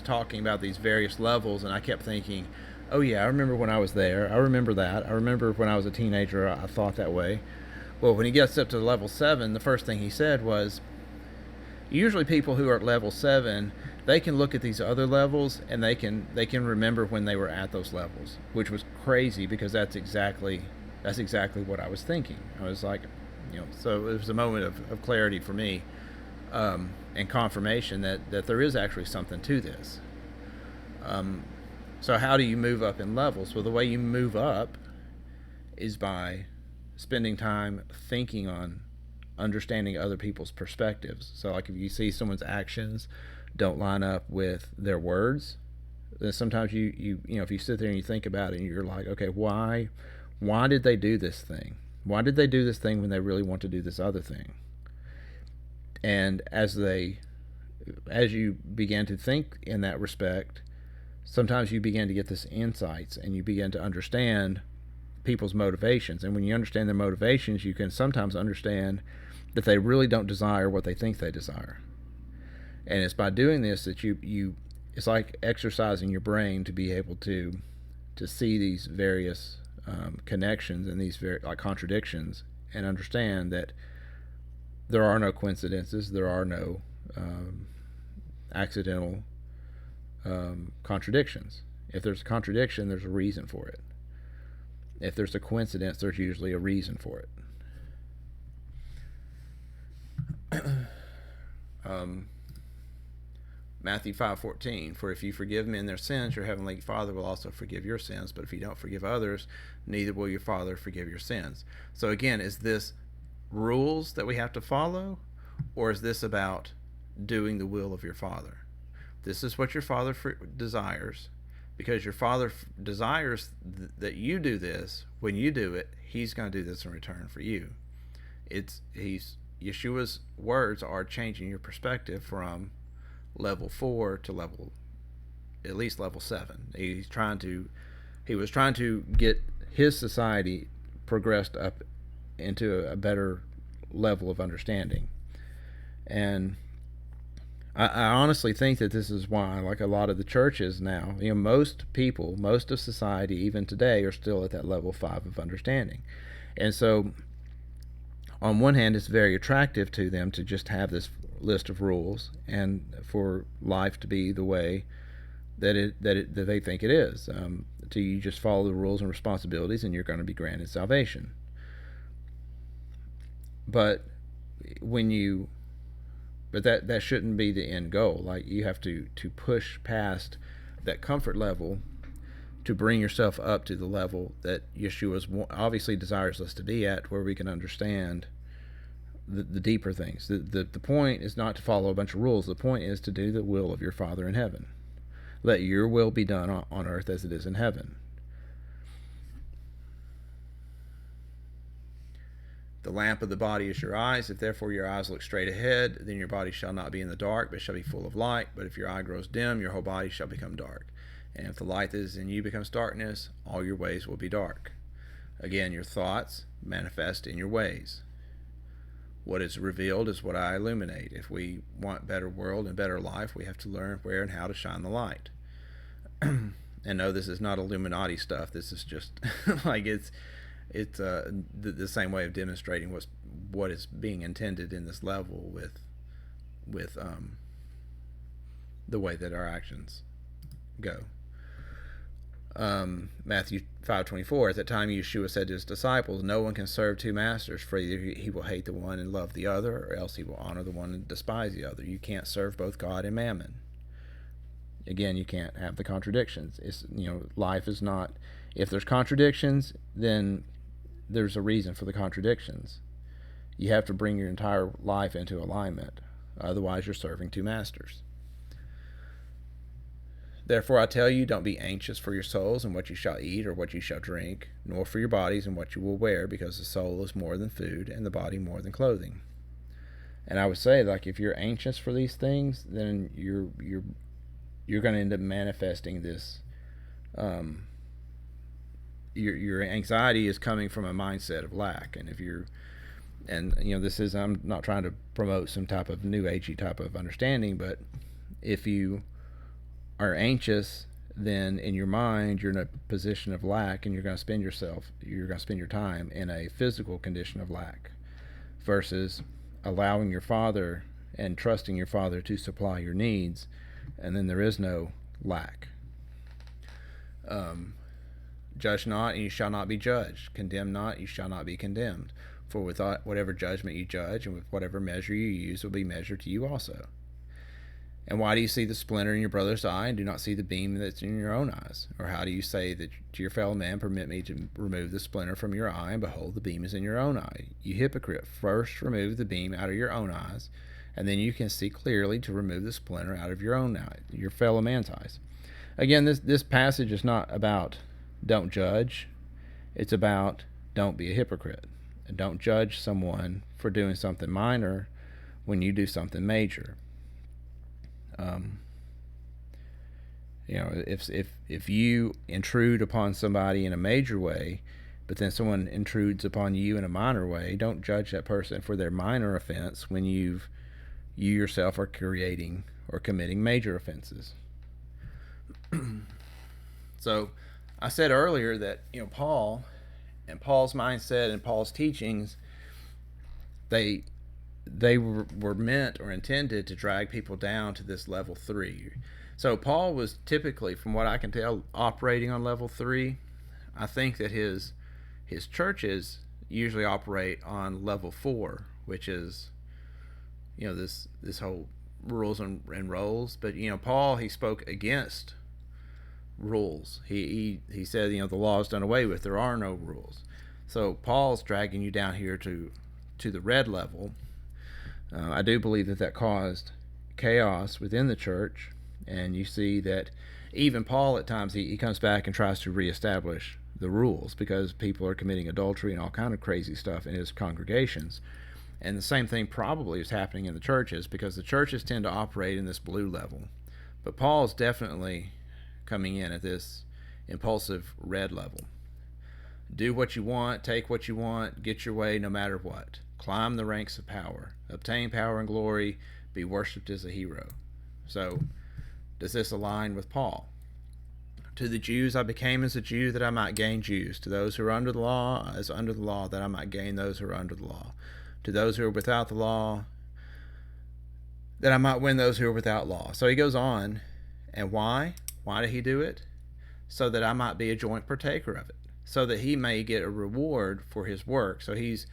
Speaker 1: talking about these various levels, and I kept thinking, oh yeah, I remember when I was there. I remember that. I remember when I was a teenager, I thought that way. Well, when he gets up to level 7, the first thing he said was, usually people who are at level 7, they can look at these other levels and they can remember when they were at those levels, which was crazy because that's exactly what I was thinking. I was like, so it was a moment of clarity for me, and confirmation that there is actually something to this. So how do you move up in levels? Well, the way you move up is by spending time thinking on understanding other people's perspectives. So like if you see someone's actions don't line up with their words, then sometimes if you sit there and you think about it and you're like, okay, why did they do this thing? Why did they do this thing when they really want to do this other thing? And as you begin to think in that respect, sometimes you begin to get this insights and you begin to understand people's motivations. And when you understand their motivations, you can sometimes understand that they really don't desire what they think they desire. And it's by doing this that you it's like exercising your brain to be able to see these various connections and these like contradictions, and understand that there are no coincidences, there are no accidental contradictions. If there's a contradiction, there's a reason for it. If there's a coincidence, there's usually a reason for it. Matthew 5:14, for if you forgive men their sins, your heavenly Father will also forgive your sins. But if you don't forgive others, neither will your Father forgive your sins. So again, is this rules that we have to follow, or is this about doing the will of your Father? This is what your Father desires, because your Father desires that you do this. When you do it, He's going to do this in return for you. Yeshua's words are changing your perspective from level 4 to at least level 7. He was trying to get his society progressed up into a better level of understanding. And I honestly think that this is why, like a lot of the churches now, most people, most of society, even today, are still at that level 5 of understanding. And so, on one hand, it's very attractive to them to just have this list of rules and for life to be the way that they think it is. To you just follow the rules and responsibilities, and you're going to be granted salvation. But that shouldn't be the end goal. Like, you have to push past that comfort level to bring yourself up to the level that Yeshua obviously desires us to be at, where we can understand the deeper things. The point is not to follow a bunch of rules. The point is to do the will of your Father in heaven. Let your will be done on earth as it is in heaven. The lamp of the body is your eyes. If therefore your eyes look straight ahead, then your body shall not be in the dark, but shall be full of light. But if your eye grows dim, your whole body shall become dark. And if the light that is in you becomes darkness, all your ways will be dark. Again, your thoughts manifest in your ways. What is revealed is what I illuminate. If we want better world and better life, we have to learn where and how to shine the light. And no, this is not Illuminati stuff. This is just like it's the same way of demonstrating what is being intended in this level with the way that our actions go. Matthew 5:24. At that time, Yeshua said to his disciples, "No one can serve two masters, for either he will hate the one and love the other, or else he will honor the one and despise the other. You can't serve both God and mammon." Again, you can't have the contradictions. Life is not. If there's contradictions, then there's a reason for the contradictions. You have to bring your entire life into alignment. Otherwise, you're serving two masters. Therefore I tell you, don't be anxious for your souls and what you shall eat or what you shall drink, nor for your bodies and what you will wear, because the soul is more than food and the body more than clothing. And I would say, like, if you're anxious for these things, then you're going to end up manifesting this. Your anxiety is coming from a mindset of lack, and I'm not trying to promote some type of new agey type of understanding, but if you are anxious, then in your mind you're in a position of lack, and you're going to spend your time in a physical condition of lack, versus allowing your Father and trusting your Father to supply your needs, and then there is no lack. Judge not, and you shall not be judged. Condemn not, you shall not be condemned. For with whatever judgment you judge, and with whatever measure you use, will be measured to you also. And why do you see the splinter in your brother's eye, and do not see the beam that's in your own eyes? Or how do you say that to your fellow man, permit me to remove the splinter from your eye, and behold, the beam is in your own eye? You hypocrite, first remove the beam out of your own eyes, and then you can see clearly to remove the splinter out of your own eye, your fellow man's eyes. Again, this passage is not about don't judge. It's about don't be a hypocrite. And don't judge someone for doing something minor when you do something major. If you intrude upon somebody in a major way, but then someone intrudes upon you in a minor way, don't judge that person for their minor offense when you yourself are creating or committing major offenses. So I said earlier that Paul and Paul's mindset and Paul's teachings, they were meant or intended to drag people down to this level 3. So Paul was typically, from what I can tell, operating on level 3. I think that his churches usually operate on level 4, which is this whole rules and roles. But Paul, he spoke against rules. He said the law is done away with. There are no rules. So Paul's dragging you down here to the red level. I do believe that caused chaos within the church, and you see that even Paul at times he comes back and tries to reestablish the rules because people are committing adultery and all kind of crazy stuff in his congregations. And the same thing probably is happening in the churches because the churches tend to operate in this blue level. But Paul's definitely coming in at this impulsive red level. Do what you want, take what you want, get your way no matter what. Climb the ranks of power, obtain power and glory, be worshipped as a hero. So, does this align with Paul? To the Jews I became as a Jew that I might gain Jews. To those who are under the law, as under the law, that I might gain those who are under the law. To those who are without the law, that I might win those who are without law. So he goes on, and why? Why did he do it? So that I might be a joint partaker of it, so that he may get a reward for his work. So he's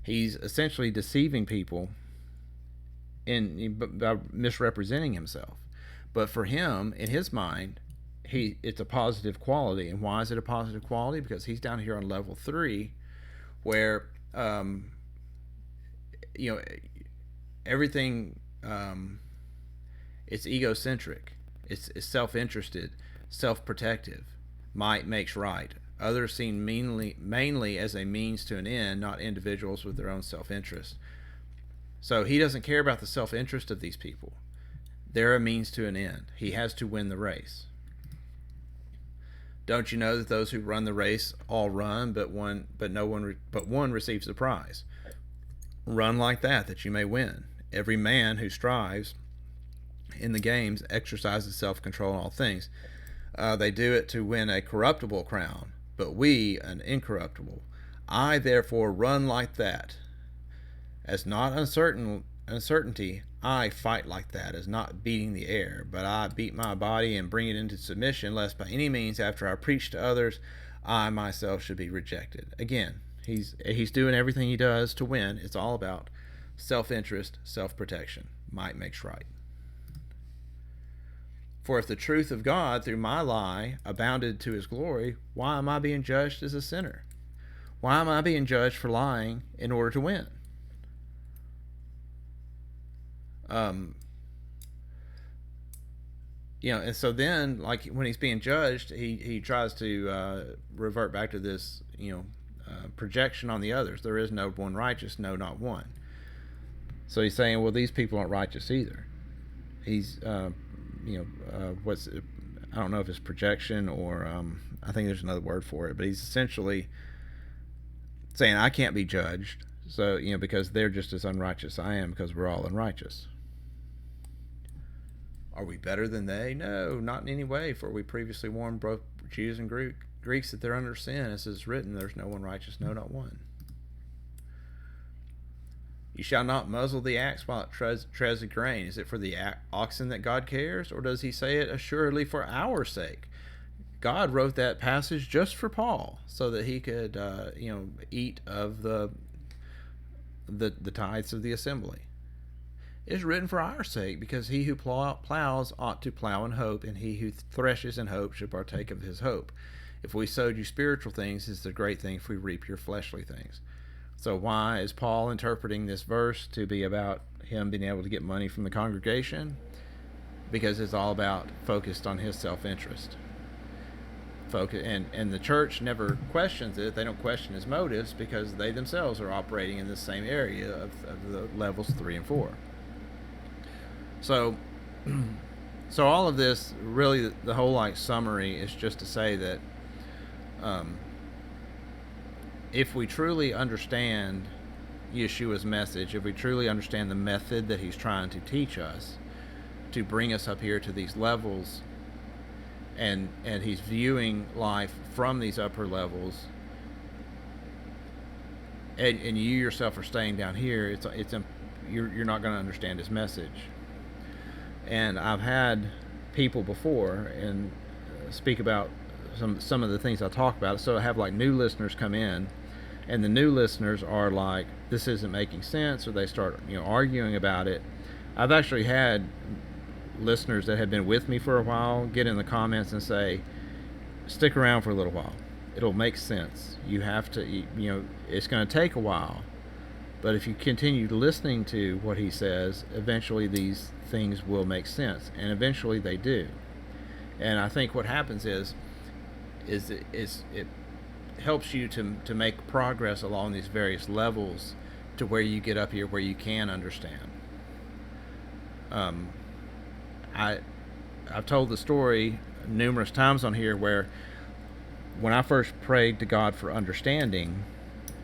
Speaker 1: essentially deceiving people by misrepresenting himself. But for him, in his mind, it's a positive quality. And why is it a positive quality? Because he's down here on level 3, where everything it's egocentric, it's self-interested, self-protective. Might makes right. Others seen mainly as a means to an end, not individuals with their own self-interest. So he doesn't care about the self-interest of these people. They're a means to an end. He has to win the race. Don't you know that those who run the race all run, but one receives the prize? Run like that you may win. Every man who strives in the games exercises self-control in all things. They do it to win a corruptible crown, but we an incorruptible. I therefore run like that, as not uncertainty. I fight like that, as not beating the air, but I beat my body and bring it into submission, lest by any means, after I preach to others, I myself should be rejected. Again, he's doing everything he does to win. It's all about self-interest, self-protection. Might makes right. For if the truth of God through my lie abounded to his glory, why am I being judged as a sinner? Why am I being judged for lying in order to win? And so then, like when he's being judged, he tries to revert back to this, projection on the others. There is no one righteous, no, not one. So he's saying, well, these people aren't righteous either. He's, I don't know if it's projection or I think there's another word for it, but he's essentially saying I can't be judged. So, because they're just as unrighteous as I am, because we're all unrighteous. Are we better than they? No, not in any way, for we previously warned both Jews and Greeks that they're under sin. As is written, there's no one righteous, no, not one. You shall not muzzle the axe while it treads the grain. Is it for the oxen that God cares, or does he say it assuredly for our sake? God wrote that passage just for Paul, so that he could, eat of the tithes of the assembly. It is written for our sake, because he who plows ought to plow in hope, and he who threshes in hope should partake of his hope. If we sowed you spiritual things, it's a great thing if we reap your fleshly things. So why is Paul interpreting this verse to be about him being able to get money from the congregation? because it's all about focused on his self-interest. Focus, and the church never questions it. They don't question his motives because they themselves are operating in the same area of the levels 3 and 4. So so all of this, really, the whole like summary is just to say that if we truly understand Yeshua's message, if we truly understand the method that he's trying to teach us to bring us up here to these levels, and he's viewing life from these upper levels, and you yourself are staying down here, you're not going to understand his message. And I've had people before and speak about some of the things I talk about. So I have like new listeners come in, and the new listeners are like, this isn't making sense, or they start arguing about it. I've actually had listeners that have been with me for a while get in the comments and say, stick around for a little while, it'll make sense. You have to, it's going to take a while, but if you continue listening to what he says, eventually these things will make sense, and eventually they do. And I think what happens is it helps you to make progress along these various levels to where you get up here where you can understand. I've told the story numerous times on here where when I first prayed to God for understanding,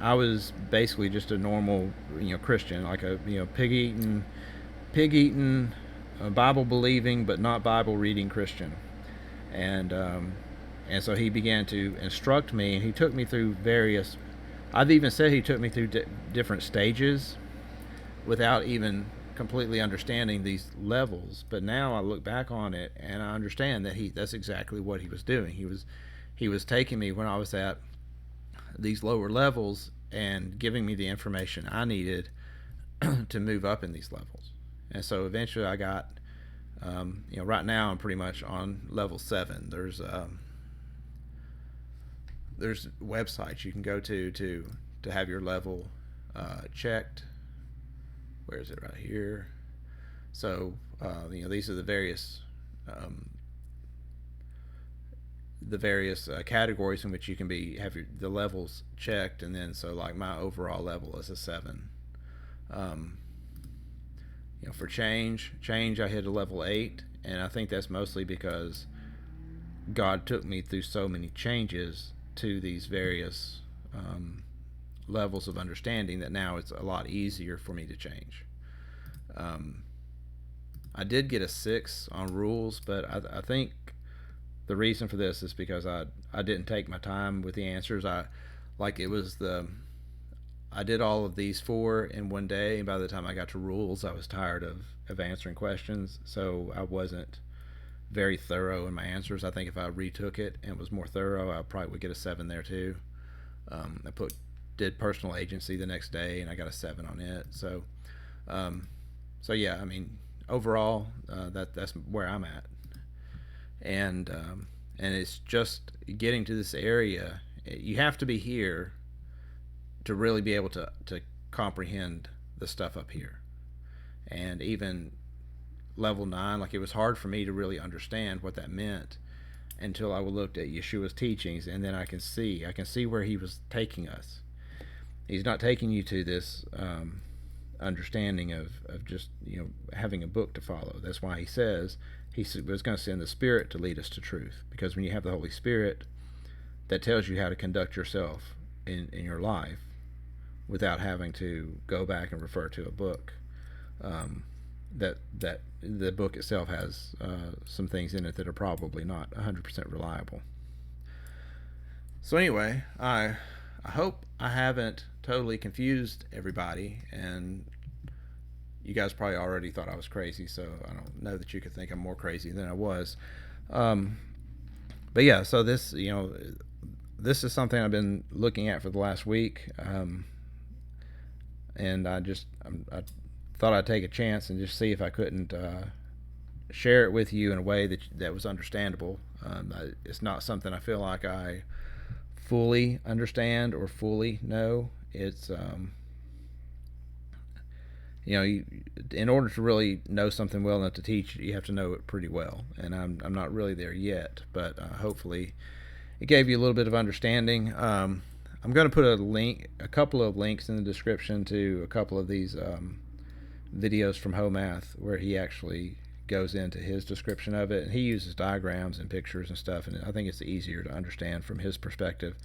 Speaker 1: I was basically just a normal, Christian, like a, pig-eating, Bible believing but not Bible reading Christian, and so he began to instruct me, and he took me through various. I've even said he took me through different stages, without even completely understanding these levels. But now I look back on it and I understand that that's exactly what he was doing. He was taking me when I was at these lower levels and giving me the information I needed to move up in these levels. And so eventually I got, right now I'm pretty much on level 7. There's websites you can go to have your level checked. Where is it? Right here. So these are the various categories in which you can have the levels checked, and then so like my overall level is a 7. For change I hit a level 8, and I think that's mostly because God took me through so many changes to these various levels of understanding that now it's a lot easier for me to change. I did get a 6 on rules, but I think the reason for this is because I didn't take my time with the answers. I did all of these 4 in one day, and by the time I got to rules, I was tired of answering questions, so I wasn't very thorough in my answers. I think if I retook it and was more thorough, I probably would get a 7 there too. I did personal agency the next day, and I got a 7 on it. So yeah, I mean, overall, that's where I'm at, and it's just getting to this area. You have to be here to really be able to comprehend the stuff up here, and even level 9, like it was hard for me to really understand what that meant until I looked at Yeshua's teachings, and then I can see where he was taking us. He's not taking you to this understanding of just having a book to follow. That's why he says he was going to send the Spirit to lead us to truth, because when you have the Holy Spirit, that tells you how to conduct yourself in your life without having to go back and refer to a book. That the book itself has some things in it that are probably not 100% reliable. So anyway, I hope I haven't totally confused everybody, and you guys probably already thought I was crazy, so I don't know that you could think I'm more crazy than I was. But yeah, so this is something I've been looking at for the last week, and I thought I'd take a chance and just see if I couldn't share it with you in a way that was understandable. It's not something I feel like I fully understand or fully know. in order to really know something well enough to teach, you have to know it pretty well. And I'm not really there yet, but hopefully it gave you a little bit of understanding. I'm going to put a couple of links in the description to a couple of these videos from Hoe Math where he actually goes into his description of it, and he uses diagrams and pictures and stuff, and I think it's easier to understand from his perspective.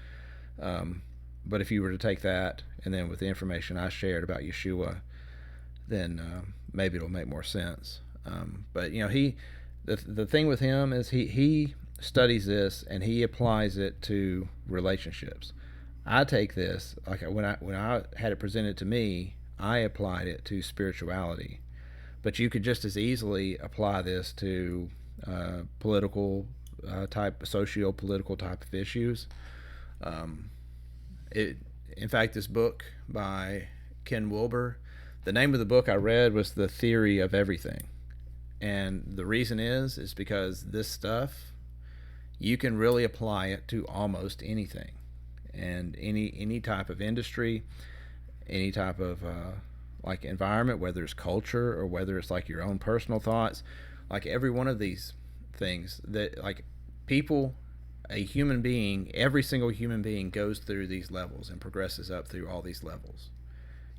Speaker 1: But if you were to take that and then with the information I shared about Yeshua, then maybe it'll make more sense. But the thing with him is he studies this and he applies it to relationships. I take this, like when I had it presented to me, I applied it to spirituality. But you could just as easily apply this to political socio-political type of issues. In fact, this book by Ken Wilber, the name of the book I read was The Theory of Everything. And the reason is because this stuff, you can really apply it to almost anything. And any type of industry, any type of like environment, whether it's culture or whether it's like your own personal thoughts, like every one of these things that like people, a human being, every single human being goes through these levels and progresses up through all these levels.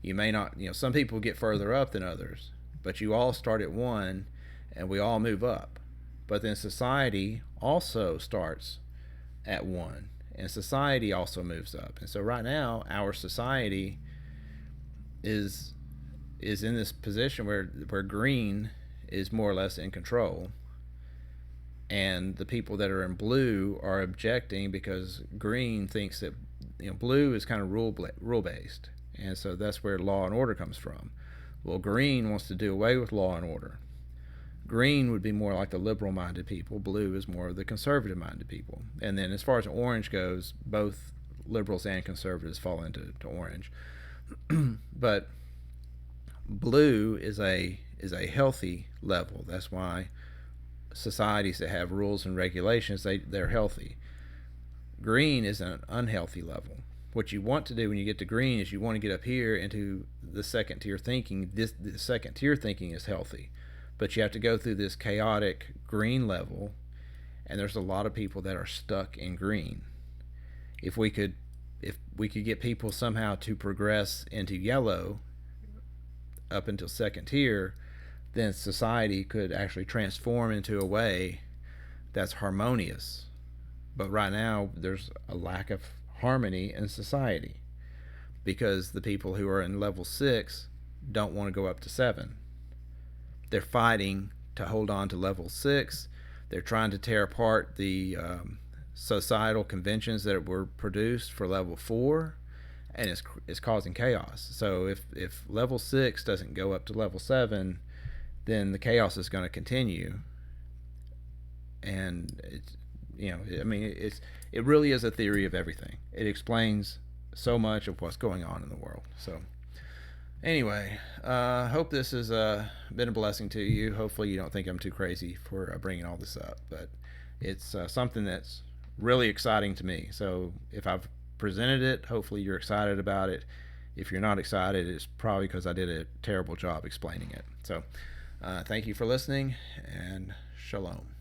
Speaker 1: You may not, some people get further up than others, but you all start at one and we all move up. But then society also starts at one and society also moves up. And so right now our society is in this position where green is more or less in control, and the people that are in blue are objecting because green thinks that blue is kind of rule based, and so that's where law and order comes from. Well, green wants to do away with law and order. Green would be more like the liberal minded people, blue is more of the conservative minded people. And then as far as orange goes, both liberals and conservatives fall into orange. But blue is a healthy level. That's why societies that have rules and regulations, they're healthy. Green is an unhealthy level. What you want to do when you get to green is you want to get up here into the second tier thinking. The second tier thinking is healthy, but you have to go through this chaotic green level, and there's a lot of people that are stuck in green. If we could get people somehow to progress into yellow up until second tier, then society could actually transform into a way that's harmonious. But right now there's a lack of harmony in society because the people who are in level 6 don't want to go up to 7. They're fighting to hold on to level 6. They're trying to tear apart the societal conventions that were produced for level 4, and it's causing chaos. So if level 6 doesn't go up to level 7, then the chaos is going to continue. And it really is a theory of everything. It explains so much of what's going on in the world. So anyway, hope this has been a blessing to you. Hopefully you don't think I'm too crazy for bringing all this up, but it's something that's really exciting to me. So if I've presented it, hopefully you're excited about it. If you're not excited, it's probably because I did a terrible job explaining it. So thank you for listening, and shalom.